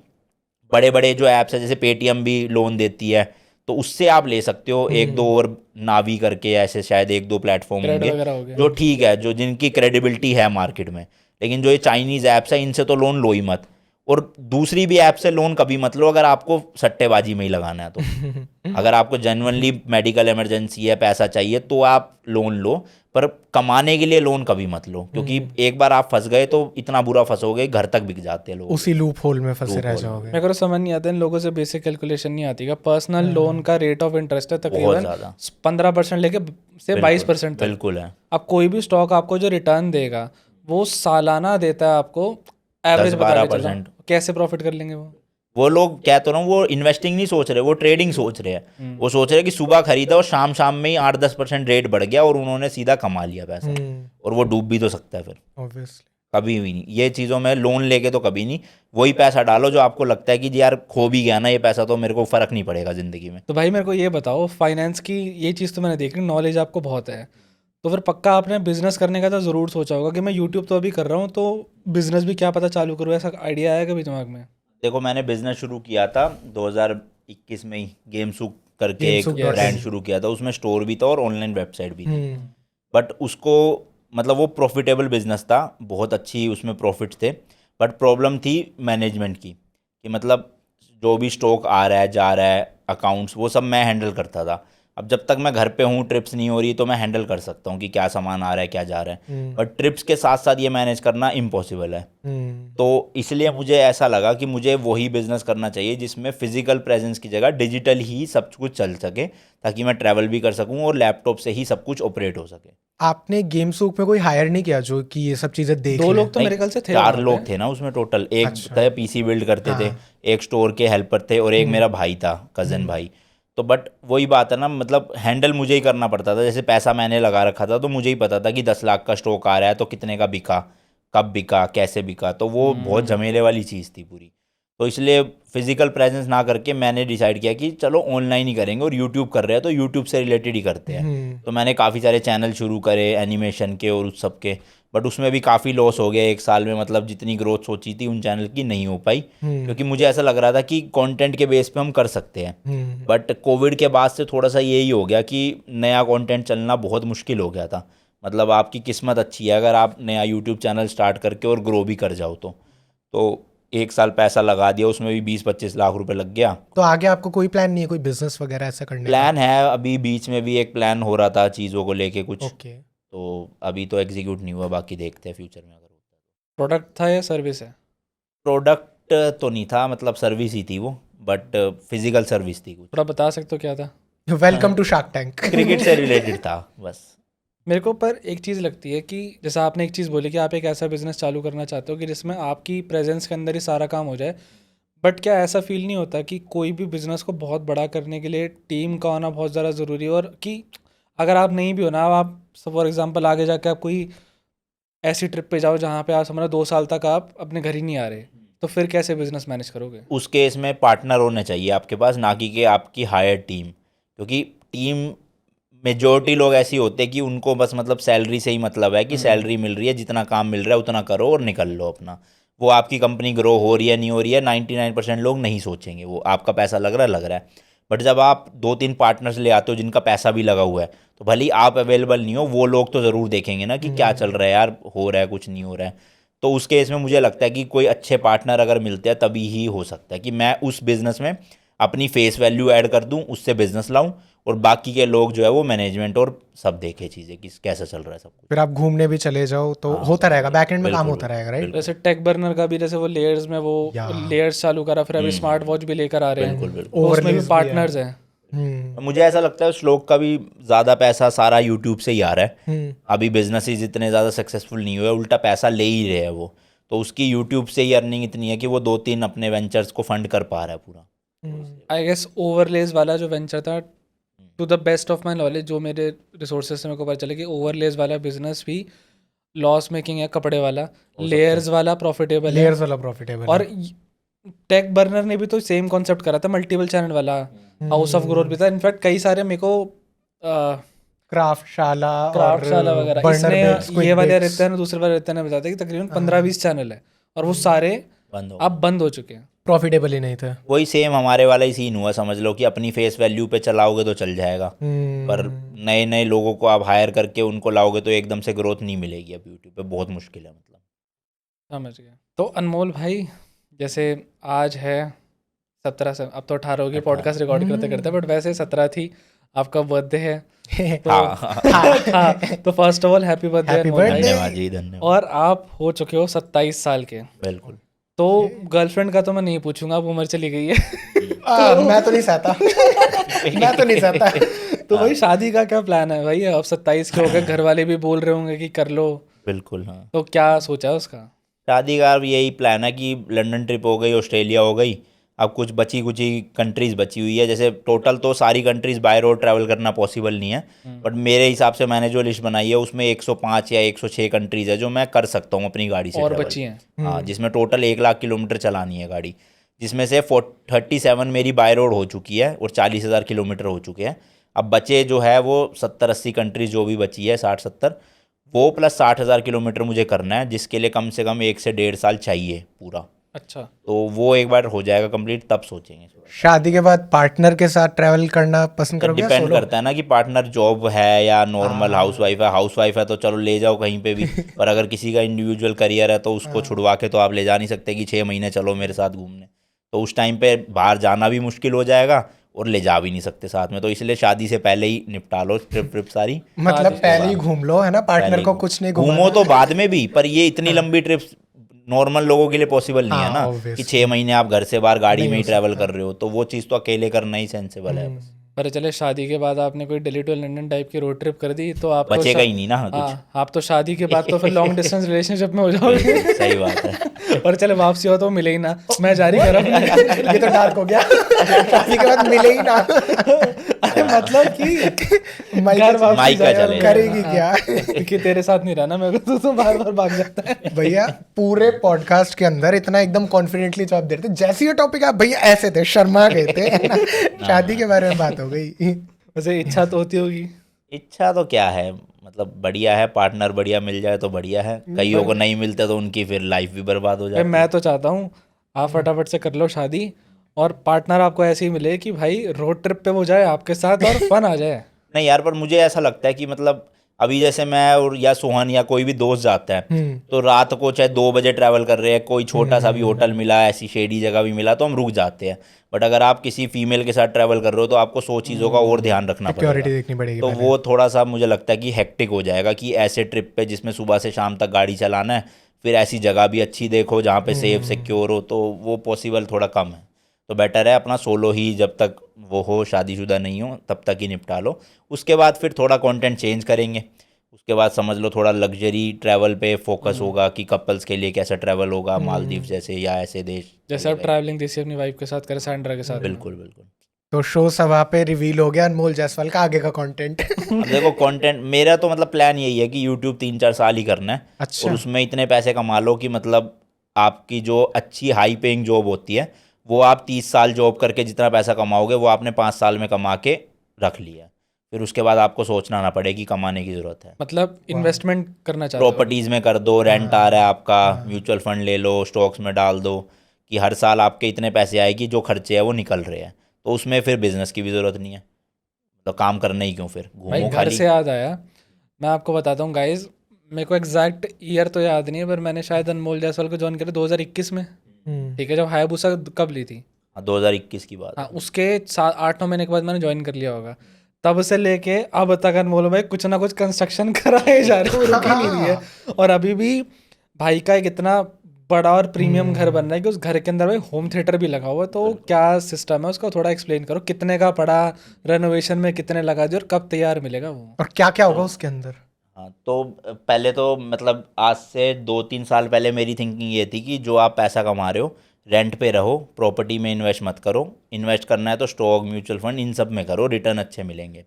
बड़े बड़े जो ऐप्स है, जैसे पेटीएम भी लोन देती है, तो उससे आप ले सकते हो। 1-2 और नावी करके ऐसे शायद 1-2 प्लेटफॉर्म होंगे जो ठीक है, जो जिनकी क्रेडिबिलिटी है मार्केट में। लेकिन जो ये चाइनीज़ ऐप्स है, इनसे तो लोन लो ही मत, और दूसरी भी ऐप से लोन कभी मत लो अगर आपको सट्टेबाजी में ही लगाना है तो। अगर आपको जेन्युइनली मेडिकल इमरजेंसी है, पैसा चाहिए, तो आप लोन लो, पर कमाने के लिए लोन कभी मत लो, क्योंकि एक बार आप फंस गए तो इतना बुरा फंसोगे, घर तक बिक जाते हैं लोग, उसी लूप होल में फंसे रह जाओगे। मेरे को समझ नहीं आता इन लोगों से, बेसिक कैलकुलेशन नहीं आती। पर्सनल लोन का रेट ऑफ इंटरेस्ट है तकरीबन 15% लेके से 22% तक। बिल्कुल है। अब कोई भी स्टॉक आपको जो रिटर्न देगा वो सालाना देता है आपको एवरेज 12%। कैसे प्रॉफिट कर लेंगे वो लोग? क्या तो ना, वो इन्वेस्टिंग नहीं सोच रहे, वो ट्रेडिंग सोच रहे हैं। वो सोच रहे हैं कि सुबह खरीदा और शाम शाम में ही 8-10% रेट बढ़ गया और उन्होंने सीधा कमा लिया पैसा, और वो डूब भी तो सकता है फिर, ऑब्वियसली। कभी भी नहीं ये चीज़ों में लोन लेके तो कभी नहीं। वही पैसा डालो जो आपको लगता है कि यार खो भी गया ना ये पैसा, तो मेरे को फ़र्क नहीं पड़ेगा ज़िंदगी में। तो भाई मेरे को ये बताओ, फाइनेंस की ये चीज़ तो मैंने देख ली, नॉलेज आपको बहुत है, तो फिर पक्का आपने बिजनेस करने का तो ज़रूर सोचा होगा कि मैं यूट्यूब तो अभी कर रहा हूँ, तो बिजनेस भी क्या पता चालू करूँ, ऐसा आइडिया आया कभी दिमाग में? देखो, मैंने बिजनेस शुरू किया था 2021 में ही, गेम सूक करके एक ब्रांड शुरू किया था, उसमें स्टोर भी था और ऑनलाइन वेबसाइट भी थी। बट उसको मतलब वो प्रॉफिटेबल बिजनेस था, बहुत अच्छी उसमें प्रॉफिट थे, बट प्रॉब्लम थी मैनेजमेंट की, कि मतलब जो भी स्टॉक आ रहा है जा रहा है, अकाउंट्स, वो सब मैं हैंडल करता था। अब जब तक मैं घर पे हूँ, ट्रिप्स नहीं हो रही, तो मैं हैंडल कर सकता हूँ कि क्या सामान आ रहा है, क्या जा रहा है, बट ट्रिप्स के साथ साथ ये मैनेज करना इम्पॉसिबल है। तो इसलिए मुझे ऐसा लगा कि मुझे वही बिज़नेस करना चाहिए जिसमें फ़िज़िकल प्रेजेंस की जगह डिजिटल ही सब कुछ चल सके, ताकि मैं ट्रैवल भी कर सकूँ और लैपटॉप से ही सब कुछ ऑपरेट हो सके। आपने गेम सूक में कोई हायर नहीं किया जो कि ये सब चीज़ें देख? 2 लोग तो मेरे ख्याल से थे, 4 लोग थे ना उसमें टोटल। एक पीसी बिल्ड करते थे, एक स्टोर के हेल्पर थे, और एक मेरा भाई था, कज़न भाई। तो बट वही बात है ना, मतलब हैंडल मुझे ही करना पड़ता था। जैसे पैसा मैंने लगा रखा था, तो मुझे ही पता था कि 10 लाख का स्टॉक आ रहा है, तो कितने का बिका, कब बिका, कैसे बिका, तो वो बहुत झमेले वाली चीज़ थी पूरी। तो इसलिए फिजिकल प्रेजेंस ना करके मैंने डिसाइड किया कि चलो ऑनलाइन ही करेंगे, और यूट्यूब कर रहे हैं तो यूट्यूब से रिलेटेड ही करते हैं। तो मैंने काफ़ी सारे चैनल शुरू करे एनिमेशन के और उस सब के, बट उसमें भी काफ़ी लॉस हो गया 1 साल में। मतलब जितनी ग्रोथ सोची थी उन चैनल की नहीं हो पाई, क्योंकि मुझे ऐसा लग रहा था कि कंटेंट के बेस पे हम कर सकते हैं, बट कोविड के बाद से थोड़ा सा यही हो गया कि नया कंटेंट चलना बहुत मुश्किल हो गया था। मतलब आपकी किस्मत अच्छी है अगर आप नया यूट्यूब चैनल स्टार्ट करके और ग्रो भी कर जाओ तो 1 साल पैसा लगा दिया, उसमें भी 20-25 लाख रुपए लग गया। तो आगे आपको कोई प्लान नहीं है, कोई बिजनेस वगैरह ऐसा करने का? प्लान है, अभी बीच में भी एक प्लान हो रहा था चीज़ों को लेके कुछ, ओके। तो अभी तो एग्जीक्यूट नहीं हुआ, बाकी देखते हैं फ्यूचर में अगर होता है। प्रोडक्ट था या सर्विस है? प्रोडक्ट तो नहीं था, मतलब सर्विस ही थी वो, बट फिजिकल सर्विस थी कुछ, थोड़ा बता सकते हो क्या था? Welcome to shark tank. Cricket से रिलेटेड था बस। मेरे को पर एक चीज़ लगती है कि जैसा आपने एक चीज़ बोली कि आप एक ऐसा बिजनेस चालू करना चाहते हो कि जिसमें आपकी प्रेजेंस के अंदर ही सारा काम हो जाए, बट क्या ऐसा फील नहीं होता कि कोई भी बिजनेस को बहुत बड़ा करने के लिए टीम का होना बहुत ज़्यादा ज़रूरी है, और कि अगर आप नहीं भी हो ना, आप फॉर एग्जांपल आगे जाकर आप कोई ऐसी ट्रिप पे जाओ जहाँ पे आप समझो 2 साल तक आप अपने घर ही नहीं आ रहे, तो फिर कैसे बिजनेस मैनेज करोगे? उस केस में पार्टनर होने चाहिए आपके पास, ना कि आपकी हायर टीम, क्योंकि टीम मेजोरिटी लोग ऐसी होते हैं कि उनको बस मतलब सैलरी से ही मतलब है कि सैलरी मिल रही है, जितना काम मिल रहा है उतना करो और निकल लो अपना। वो आपकी कंपनी ग्रो हो रही है नहीं हो रही है 99% लोग नहीं सोचेंगे, वो आपका पैसा लग रहा है। बट जब आप 2-3 पार्टनर्स ले आते हो जिनका पैसा भी लगा हुआ है, तो भले ही आप अवेलेबल नहीं हो, वो लोग तो ज़रूर देखेंगे ना कि क्या चल रहा है यार, हो रहा है कुछ नहीं हो रहा है। तो उस केस में मुझे लगता है कि कोई अच्छे पार्टनर अगर मिलते हैं तभी ही हो सकता है कि मैं उस बिज़नेस में अपनी फेस वैल्यू ऐड कर दूं, उससे बिज़नेस लाऊं, और बाकी के लोग जो है वो मैनेजमेंट और सब देखे चीज़ें कि कैसा चल रहा है सब कुछ। फिर आप घूमने भी चले जाओ तो होता रहेगा, बैकएंड में काम बिल्कुल, होता रहेगा, राइट? जैसे टेक बर्नर का भी, जैसे वो लेयर्स में वो लेयर्स चालू करा, फिर अभी स्मार्ट वॉच भी लेकर आ रहे हैं, बिल्कुल बिल्कुल। तो उसमें भी Overlays भी पार्टनर्स हैं। मुझे ऐसा लगता है श्लोक का भी ज़्यादा पैसा सारा यूट्यूब से ही आ रहा है। अभी बिजनेसेस इतने ज़्यादा सक्सेसफुल नहीं हुए, उल्टा पैसा ले ही रहे हैं वो, तो उसकी यूट्यूब से ही अर्निंग इतनी है कि वो 2-3 अपने वेंचर्स को फंड कर पा रहा है पूरा। आई गेस ओवरलेज वाला जो वेंचर था, to the best of my knowledge, जो मेरे रिसोर्सेज से मेरे को पता चला कि ओवरलेज वाला बिजनेस भी लॉस मेकिंग है, कपड़े वाला। लेयर्स वाला प्रॉफिटेबल है, लेयर्स वाला प्रॉफिटेबल और टेक बर्नर ने भी तो सेम कॉन्सेप्ट करा था, मल्टीपल चैनल वाला। हाउस ऑफ ग्रोथ भी था, इनफैक्ट कई सारे मेरे को क्राफ्टशाला क्राफ्टशाला वगैरह, इसने ये वाले रहते हैं, दूसरे वाले रहते हैं, बताते हैं कि तकरीबन 15-20 चैनल है, और वो सारे अब बंद हो चुके हैं, प्रॉफिटेबल ही नहीं थे। वही सेम हमारे वाला ही सीन हुआ, समझ लो कि अपनी फेस वैल्यू पे चलाओगे तो चल जाएगा, पर नए नए लोगों को आप हायर करके उनको लाओगे तो एकदम से ग्रोथ नहीं मिलेगी। अब यूट्यूब पे बहुत मुश्किल है, मतलब। समझ गया। तो अनमोल भाई, जैसे आज है 17 से, अब तो 18 होगी पॉडकास्ट रिकॉर्ड करते करते, बट वैसे 17 थी, आपका बर्थडे है, तो हाँ, तो first of all happy birthday. धन्यवाद जी, धन्यवाद। और आप हो चुके हो 27 साल के। बिल्कुल। तो गर्लफ्रेंड का तो मैं नहीं पूछूंगा, अब उम्र चली गई है। मैं तो नहीं चाहता। मैं तो नहीं चाहता। तो भाई शादी का क्या प्लान है भाई? अब 27 के हो गए, घर वाले भी बोल रहे होंगे कि कर लो। बिल्कुल, हाँ। तो क्या सोचा है उसका? शादी का यही प्लान है कि लंदन ट्रिप हो गई, ऑस्ट्रेलिया हो गई, अब कुछ बची कुछ ही कंट्रीज़ बची हुई है। जैसे टोटल तो सारी कंट्रीज़ बाय रोड ट्रैवल करना पॉसिबल नहीं है, बट मेरे हिसाब से मैंने जो लिस्ट बनाई है उसमें 105 या 106 कंट्रीज़ है जो मैं कर सकता हूँ अपनी गाड़ी से और travel। बची हैं? हाँ, जिसमें टोटल 1 लाख किलोमीटर चलानी है गाड़ी, जिसमें से 37 मेरी बाय रोड हो चुकी है और 40,000 किलोमीटर हो चुके हैं। अब बचे जो है वो 70-80 कंट्रीज़ जो भी बची है, 60-70, वो प्लस 60,000 किलोमीटर मुझे करना है, जिसके लिए कम से कम 1 से 1.5 साल चाहिए पूरा। अच्छा, तो वो एक बार हो जाएगा कंप्लीट, तब सोचेंगे। शादी के बाद पार्टनर के साथ ट्रैवल करना पसंद करोगे या डिपेंड सोलो? करता है ना कि पार्टनर जॉब है या नॉर्मल हाउसवाइफ है। हाउसवाइफ है तो चलो ले जाओ कहीं पे भी, पर अगर किसी का इंडिविजुअल करियर है तो उसको छुड़वा के तो आप ले जा नहीं सकते कि 6 महीने चलो मेरे साथ घूमने, तो उस टाइम पे बाहर जाना भी मुश्किल हो जाएगा और ले जा भी नहीं सकते साथ में। तो इसलिए शादी से पहले ही निपटा लो ट्रिप सारी, मतलब पहले ही घूम लो, है ना? पार्टनर को कुछ नहीं घूमो तो बाद में भी, पर ये इतनी लंबी ट्रिप नॉर्मल लोगों के लिए पॉसिबल नहीं है ना, कि 6 महीने आप घर से बाहर गाड़ी में ही ट्रैवल कर रहे हो, तो वो चीज़ तो अकेले करना ही सेंसिबल है बस। पर चले शादी के बाद आपने कोई दिल्ली टू लंदन टाइप की रोड ट्रिप कर दी तो आप बचेगा ही नहीं ना कुछ। हाँ, आप तो शादी के बाद तो फिर लॉन्ग डिस्टेंस रिलेशनशिप में हो जाओगे। सही बात है। और चले वापसी हो तो मिले ही ना, मैं जारी कर रहा हूँ। ये तो डार्क हो गया। शादी के बाद मिले ही ना। अरे मतलब कि माइका चलेगा। करेगी क्या? कि तेरे साथ नहीं रहना मेरे को, तो बार बार भाग जाता है। भैया पूरे पॉडकास्ट के अंदर इतना एकदम कॉन्फिडेंटली जवाब दे रहे थे, जैसे ये टॉपिक आप भैया ऐसे थे, शर्मा गए थे, है ना? शादी के बारे में बात हो गई। वैसे इच्छा तो होती होगी। इच्छा तो क्या है, मतलब बढ़िया है, पार्टनर बढ़िया मिल जाए तो बढ़िया है। कईयों को नहीं मिलते तो उनकी फिर लाइफ भी बर्बाद हो जाती है। मैं तो चाहता हूँ आप फटाफट से कर लो शादी, और पार्टनर आपको ऐसे ही मिले कि भाई रोड ट्रिप पे वो जाए आपके साथ और फन आ जाए। नहीं यार, पर मुझे ऐसा लगता है कि मतलब अभी जैसे मैं और या सोहन या कोई भी दोस्त जाता है तो रात को चाहे 2 बजे ट्रैवल कर रहे हैं, कोई छोटा सा भी होटल मिला, ऐसी शेडी जगह भी मिला तो हम रुक जाते हैं। बट अगर आप किसी फीमेल के साथ ट्रैवल कर रहे हो तो आपको 100 चीज़ों का और ध्यान रखना सिक्योरिटी पड़ेगा। देखनी पड़ेगी तो पहले। वो थोड़ा सा मुझे लगता है कि हेक्टिक हो जाएगा कि ऐसे ट्रिप पे जिसमें सुबह से शाम तक गाड़ी चलाना है, फिर ऐसी जगह भी अच्छी देखो जहाँ पे सेफ सिक्योर हो, तो वो पॉसिबल थोड़ा कम है। तो बेटर है अपना सोलो ही, जब तक वो हो, शादीशुदा नहीं हो तब तक ही निपटा लो। उसके बाद फिर थोड़ा कंटेंट चेंज करेंगे, उसके बाद समझ लो थोड़ा लग्जरी ट्रैवल पे फोकस होगा कि कपल्स के लिए कैसा ट्रैवल होगा, मालदीव जैसे या ऐसे देश। जैसे आप ट्रैवलिंग जैसे अपनी वाइफ के साथ करें, सैंड्रा के साथ। बिल्कुल बिल्कुल। तो शो सभा पे रिवील हो गया अनमोल जायसवाल का आगे का कंटेंट। अब देखो कंटेंट मेरा तो मतलब प्लान यही है कि यूट्यूब 3-4 साल ही करना है। अच्छा। और उसमें इतने पैसे कमा लो कि मतलब आपकी जो अच्छी हाई पेइंग जॉब होती है वो आप 30 साल जॉब करके जितना पैसा कमाओगे वो आपने 5 साल में कमा के रख लिया, फिर उसके बाद आपको सोचना ना पड़े कि कमाने की ज़रूरत है। मतलब इन्वेस्टमेंट करना चाहते हो? प्रॉपर्टीज़ में कर दो, रेंट आ रहा है आपका, म्यूचुअल फंड ले लो, स्टॉक्स में डाल दो कि हर साल आपके इतने पैसे आएगी, जो खर्चे हैं वो निकल रहे हैं, तो उसमें फिर बिजनेस की भी ज़रूरत नहीं है। तो काम करना ही क्यों, फिर भाई घूमो घर खाली। से याद आया, मैं आपको बताता हूँ गाइज, मेरे को एग्जैक्ट ईयर तो याद नहीं है, पर मैंने शायद अनमोल जायसवाल को ज्वाइन किया 2021 में। ठीक है, जब हायाबुसा कब ली थी? हाँ 2021 की बात हाँ, है। उसके 8-9 महीने के बाद मैंने ज्वाइन कर लिया होगा। तब से लेके अब तक अनमोल भाई कुछ ना कुछ कंस्ट्रक्शन कराए जा रहे हैं, वो रुक ही नहीं रही है। और अभी भी भाई का एक इतना बड़ा और प्रीमियम घर बन रहा है कि उस घर के अंदर भाई होम थिएटर भी लगा हुआ है। तो क्या सिस्टम है उसका, थोड़ा एक्सप्लेन करो, कितने का पड़ा, रेनोवेशन में कितने लगा दिए और कब तैयार मिलेगा वो? और क्या क्या होगा उसके अंदर? हाँ तो पहले तो मतलब आज से 2-3 साल पहले मेरी थिंकिंग ये थी कि जो आप पैसा कमा रहे हो रेंट पे रहो, प्रॉपर्टी में इन्वेस्ट मत करो, इन्वेस्ट करना है तो स्टॉक म्यूचुअल फंड इन सब में करो, रिटर्न अच्छे मिलेंगे।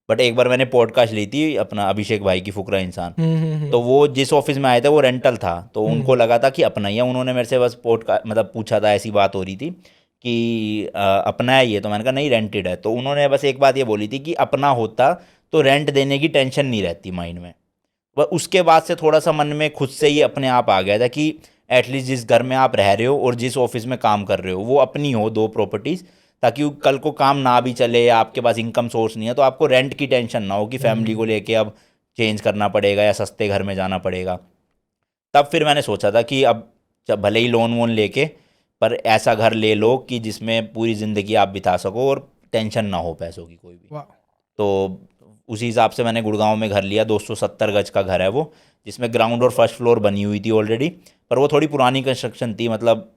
बट एक बार मैंने पॉडकास्ट ली थी अपना अभिषेक भाई की, फुकरा इंसान, तो वो जिस ऑफिस में आए थे वो रेंटल था, तो उनको लगा था कि अपना ही है। उन्होंने मेरे से बस पॉडकास्ट मतलब पूछा था, ऐसी बात हो रही थी कि अपना है ये, तो मैंने कहा नहीं रेंटेड है। तो उन्होंने बस एक बात ये बोली थी कि अपना होता तो रेंट देने की टेंशन नहीं रहती माइंड में। वह उसके बाद से थोड़ा सा मन में खुद से ही अपने आप आ गया था कि एटलीस्ट जिस घर में आप रह रहे हो और जिस ऑफिस में काम कर रहे हो वो अपनी हो 2 प्रॉपर्टीज़, ताकि कल को काम ना भी चले या आपके पास इनकम सोर्स नहीं है तो आपको रेंट की टेंशन ना हो कि फैमिली को लेके अब चेंज करना पड़ेगा या सस्ते घर में जाना पड़ेगा। तब फिर मैंने सोचा था कि अब भले ही लोन वोन लेके पर ऐसा घर ले लो कि जिसमें पूरी ज़िंदगी आप बिता सको और टेंशन ना हो पैसों की कोई भी। तो उसी हिसाब से मैंने गुड़गांव में घर लिया, 270 गज का घर है वो, जिसमें ग्राउंड और फर्स्ट फ्लोर बनी हुई थी ऑलरेडी, पर वो थोड़ी पुरानी कंस्ट्रक्शन थी, मतलब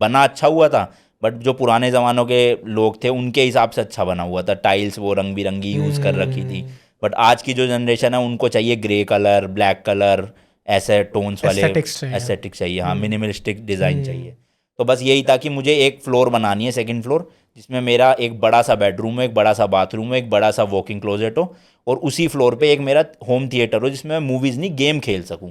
बना अच्छा हुआ था बट जो पुराने ज़मानों के लोग थे उनके हिसाब से अच्छा बना हुआ था, टाइल्स वो रंग बिरंगी यूज़ कर रखी थी। बट आज की जो जनरेशन है उनको चाहिए ग्रे कलर, ब्लैक कलर, ऐसे टोन्स वाले एस्थेटिक्स चाहिए, हाँ मिनिमलिस्टिक डिज़ाइन चाहिए। तो बस यही था कि मुझे एक फ्लोर बनानी है, सेकंड फ्लोर, जिसमें मेरा एक बड़ा सा बेडरूम हो, एक बड़ा सा बाथरूम हो, एक बड़ा सा वॉकिंग क्लोजेट हो, और उसी फ्लोर पे एक मेरा होम थिएटर हो जिसमें मैं मूवीज़ नहीं गेम खेल सकूं,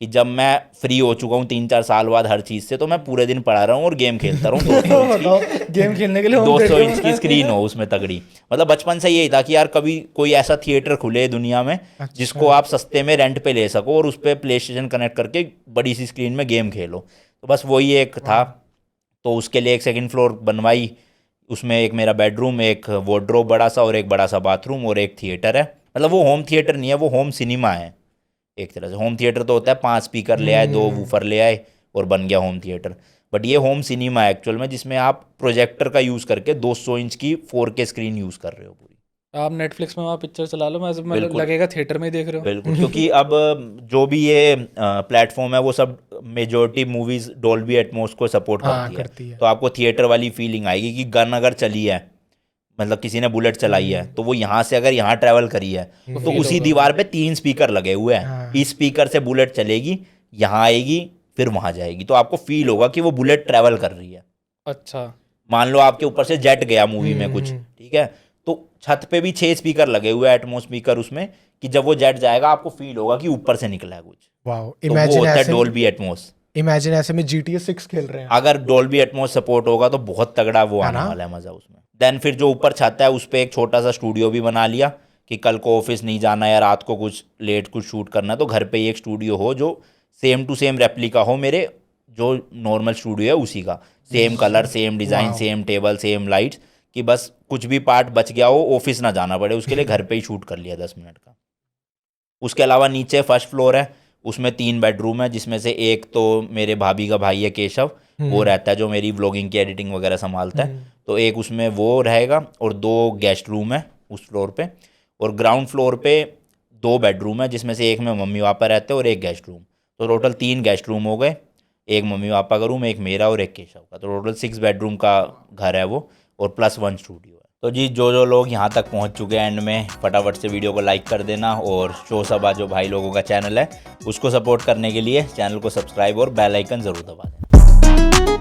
कि जब मैं फ्री हो चुका हूँ 3-4 साल बाद हर चीज़ से, तो मैं पूरे दिन पड़ा रहा हूँ और गेम खेलता रहूँ। 200 गेम खेलने के लिए 200 इंच की स्क्रीन हो उसमें तगड़ी। मतलब बचपन से यही था कि यार कभी कोई ऐसा थिएटर खुले दुनिया में जिसको आप सस्ते में रेंट पे ले सको और उस पर प्ले स्टेशन कनेक्ट करके बड़ी सी स्क्रीन में गेम खेलो। तो बस वही एक था, तो उसके लिए एक सेकंड फ्लोर बनवाई, उसमें एक मेरा बेडरूम, एक वार्डरोब बड़ा सा और एक बड़ा सा बाथरूम और एक थिएटर है। मतलब वो होम थिएटर नहीं है, वो होम सिनेमा है एक तरह से। होम थिएटर तो होता है 5 स्पीकर ले आए, 2 वूफर ले आए और बन गया होम थिएटर, बट ये होम सिनेमा है एक्चुअल में, जिसमें आप प्रोजेक्टर का यूज़ करके 200 इंच की 4K स्क्रीन यूज़ कर रहे हो पूरी। आप नेटफ्लिक्स में वहाँ पिक्चर चला लो, मैं लगेगा थिएटर में ही देख रहे हो। बिल्कुल, क्योंकि अब जो भी ये प्लेटफॉर्म है वो सब मेजोरिटी मूवीज डॉल्बी एटमॉस को सपोर्ट करती है, तो आपको थिएटर वाली फीलिंग आएगी कि गन अगर चली है, मतलब किसी ने बुलेट चलाई है, तो वो यहाँ से अगर यहाँ ट्रैवल करी है तो उसी दीवार पे 3 स्पीकर लगे हुए हैं, इस स्पीकर से बुलेट चलेगी, यहाँ आएगी फिर वहाँ जाएगी, तो आपको फील होगा कि वो बुलेट ट्रैवल कर रही है। अच्छा, मान लो आपके ऊपर से जेट गया मूवी में कुछ, ठीक है, तो छत पे भी 6 स्पीकर लगे हुए हैं, एटमॉस स्पीकर उसमें, कि जब वो जेट जाएगा आपको फील होगा कि ऊपर से निकला है कुछ। वाओ, तो वो होता है डॉल्बी एटमॉस। इमेजिन ऐसे में GTA 6 खेल रहे हैं। अगर डॉल्बी एटमॉस सपोर्ट होगा तो बहुत तगड़ा वो आने वाला है मजा उसमें। देन फिर जो ऊपर छत है उस पर एक छोटा सा स्टूडियो भी बना लिया कि कल को ऑफिस नहीं जाना या रात को कुछ लेट कुछ शूट करना है तो घर पे ही एक स्टूडियो हो जो सेम टू सेम रेप्लिका हो मेरे जो नॉर्मल स्टूडियो है उसी का, same colour, same design, same table, same lights, कि बस कुछ भी पार्ट बच गया हो ऑफिस ना जाना पड़े उसके लिए, घर पे ही शूट कर लिया 10 मिनट का। उसके अलावा नीचे फर्स्ट फ्लोर है, उसमें 3 बेडरूम है, जिसमें से एक तो मेरे भाभी का भाई है केशव, वो रहता है जो मेरी व्लॉगिंग की एडिटिंग वगैरह संभालता है, तो एक उसमें वो रहेगा, और 2 गेस्ट रूम है उस फ्लोर पे, और ग्राउंड फ्लोर पे 2 बेडरूम है, जिसमें से एक में मम्मी पापा रहते हैं और एक गेस्ट रूम, तो टोटल 3 गेस्ट रूम हो गए, एक मम्मी पापा का रूम, एक मेरा और एक केशव का, तो टोटल 6 बेडरूम का घर है वो, और +1 स्टूडियो है। तो जी जो लोग यहाँ तक पहुँच चुके हैं एंड में, फटाफट से वीडियो को लाइक कर देना, और शो सबा जो भाई लोगों का चैनल है उसको सपोर्ट करने के लिए चैनल को सब्सक्राइब और बेल आइकन ज़रूर दबा देना।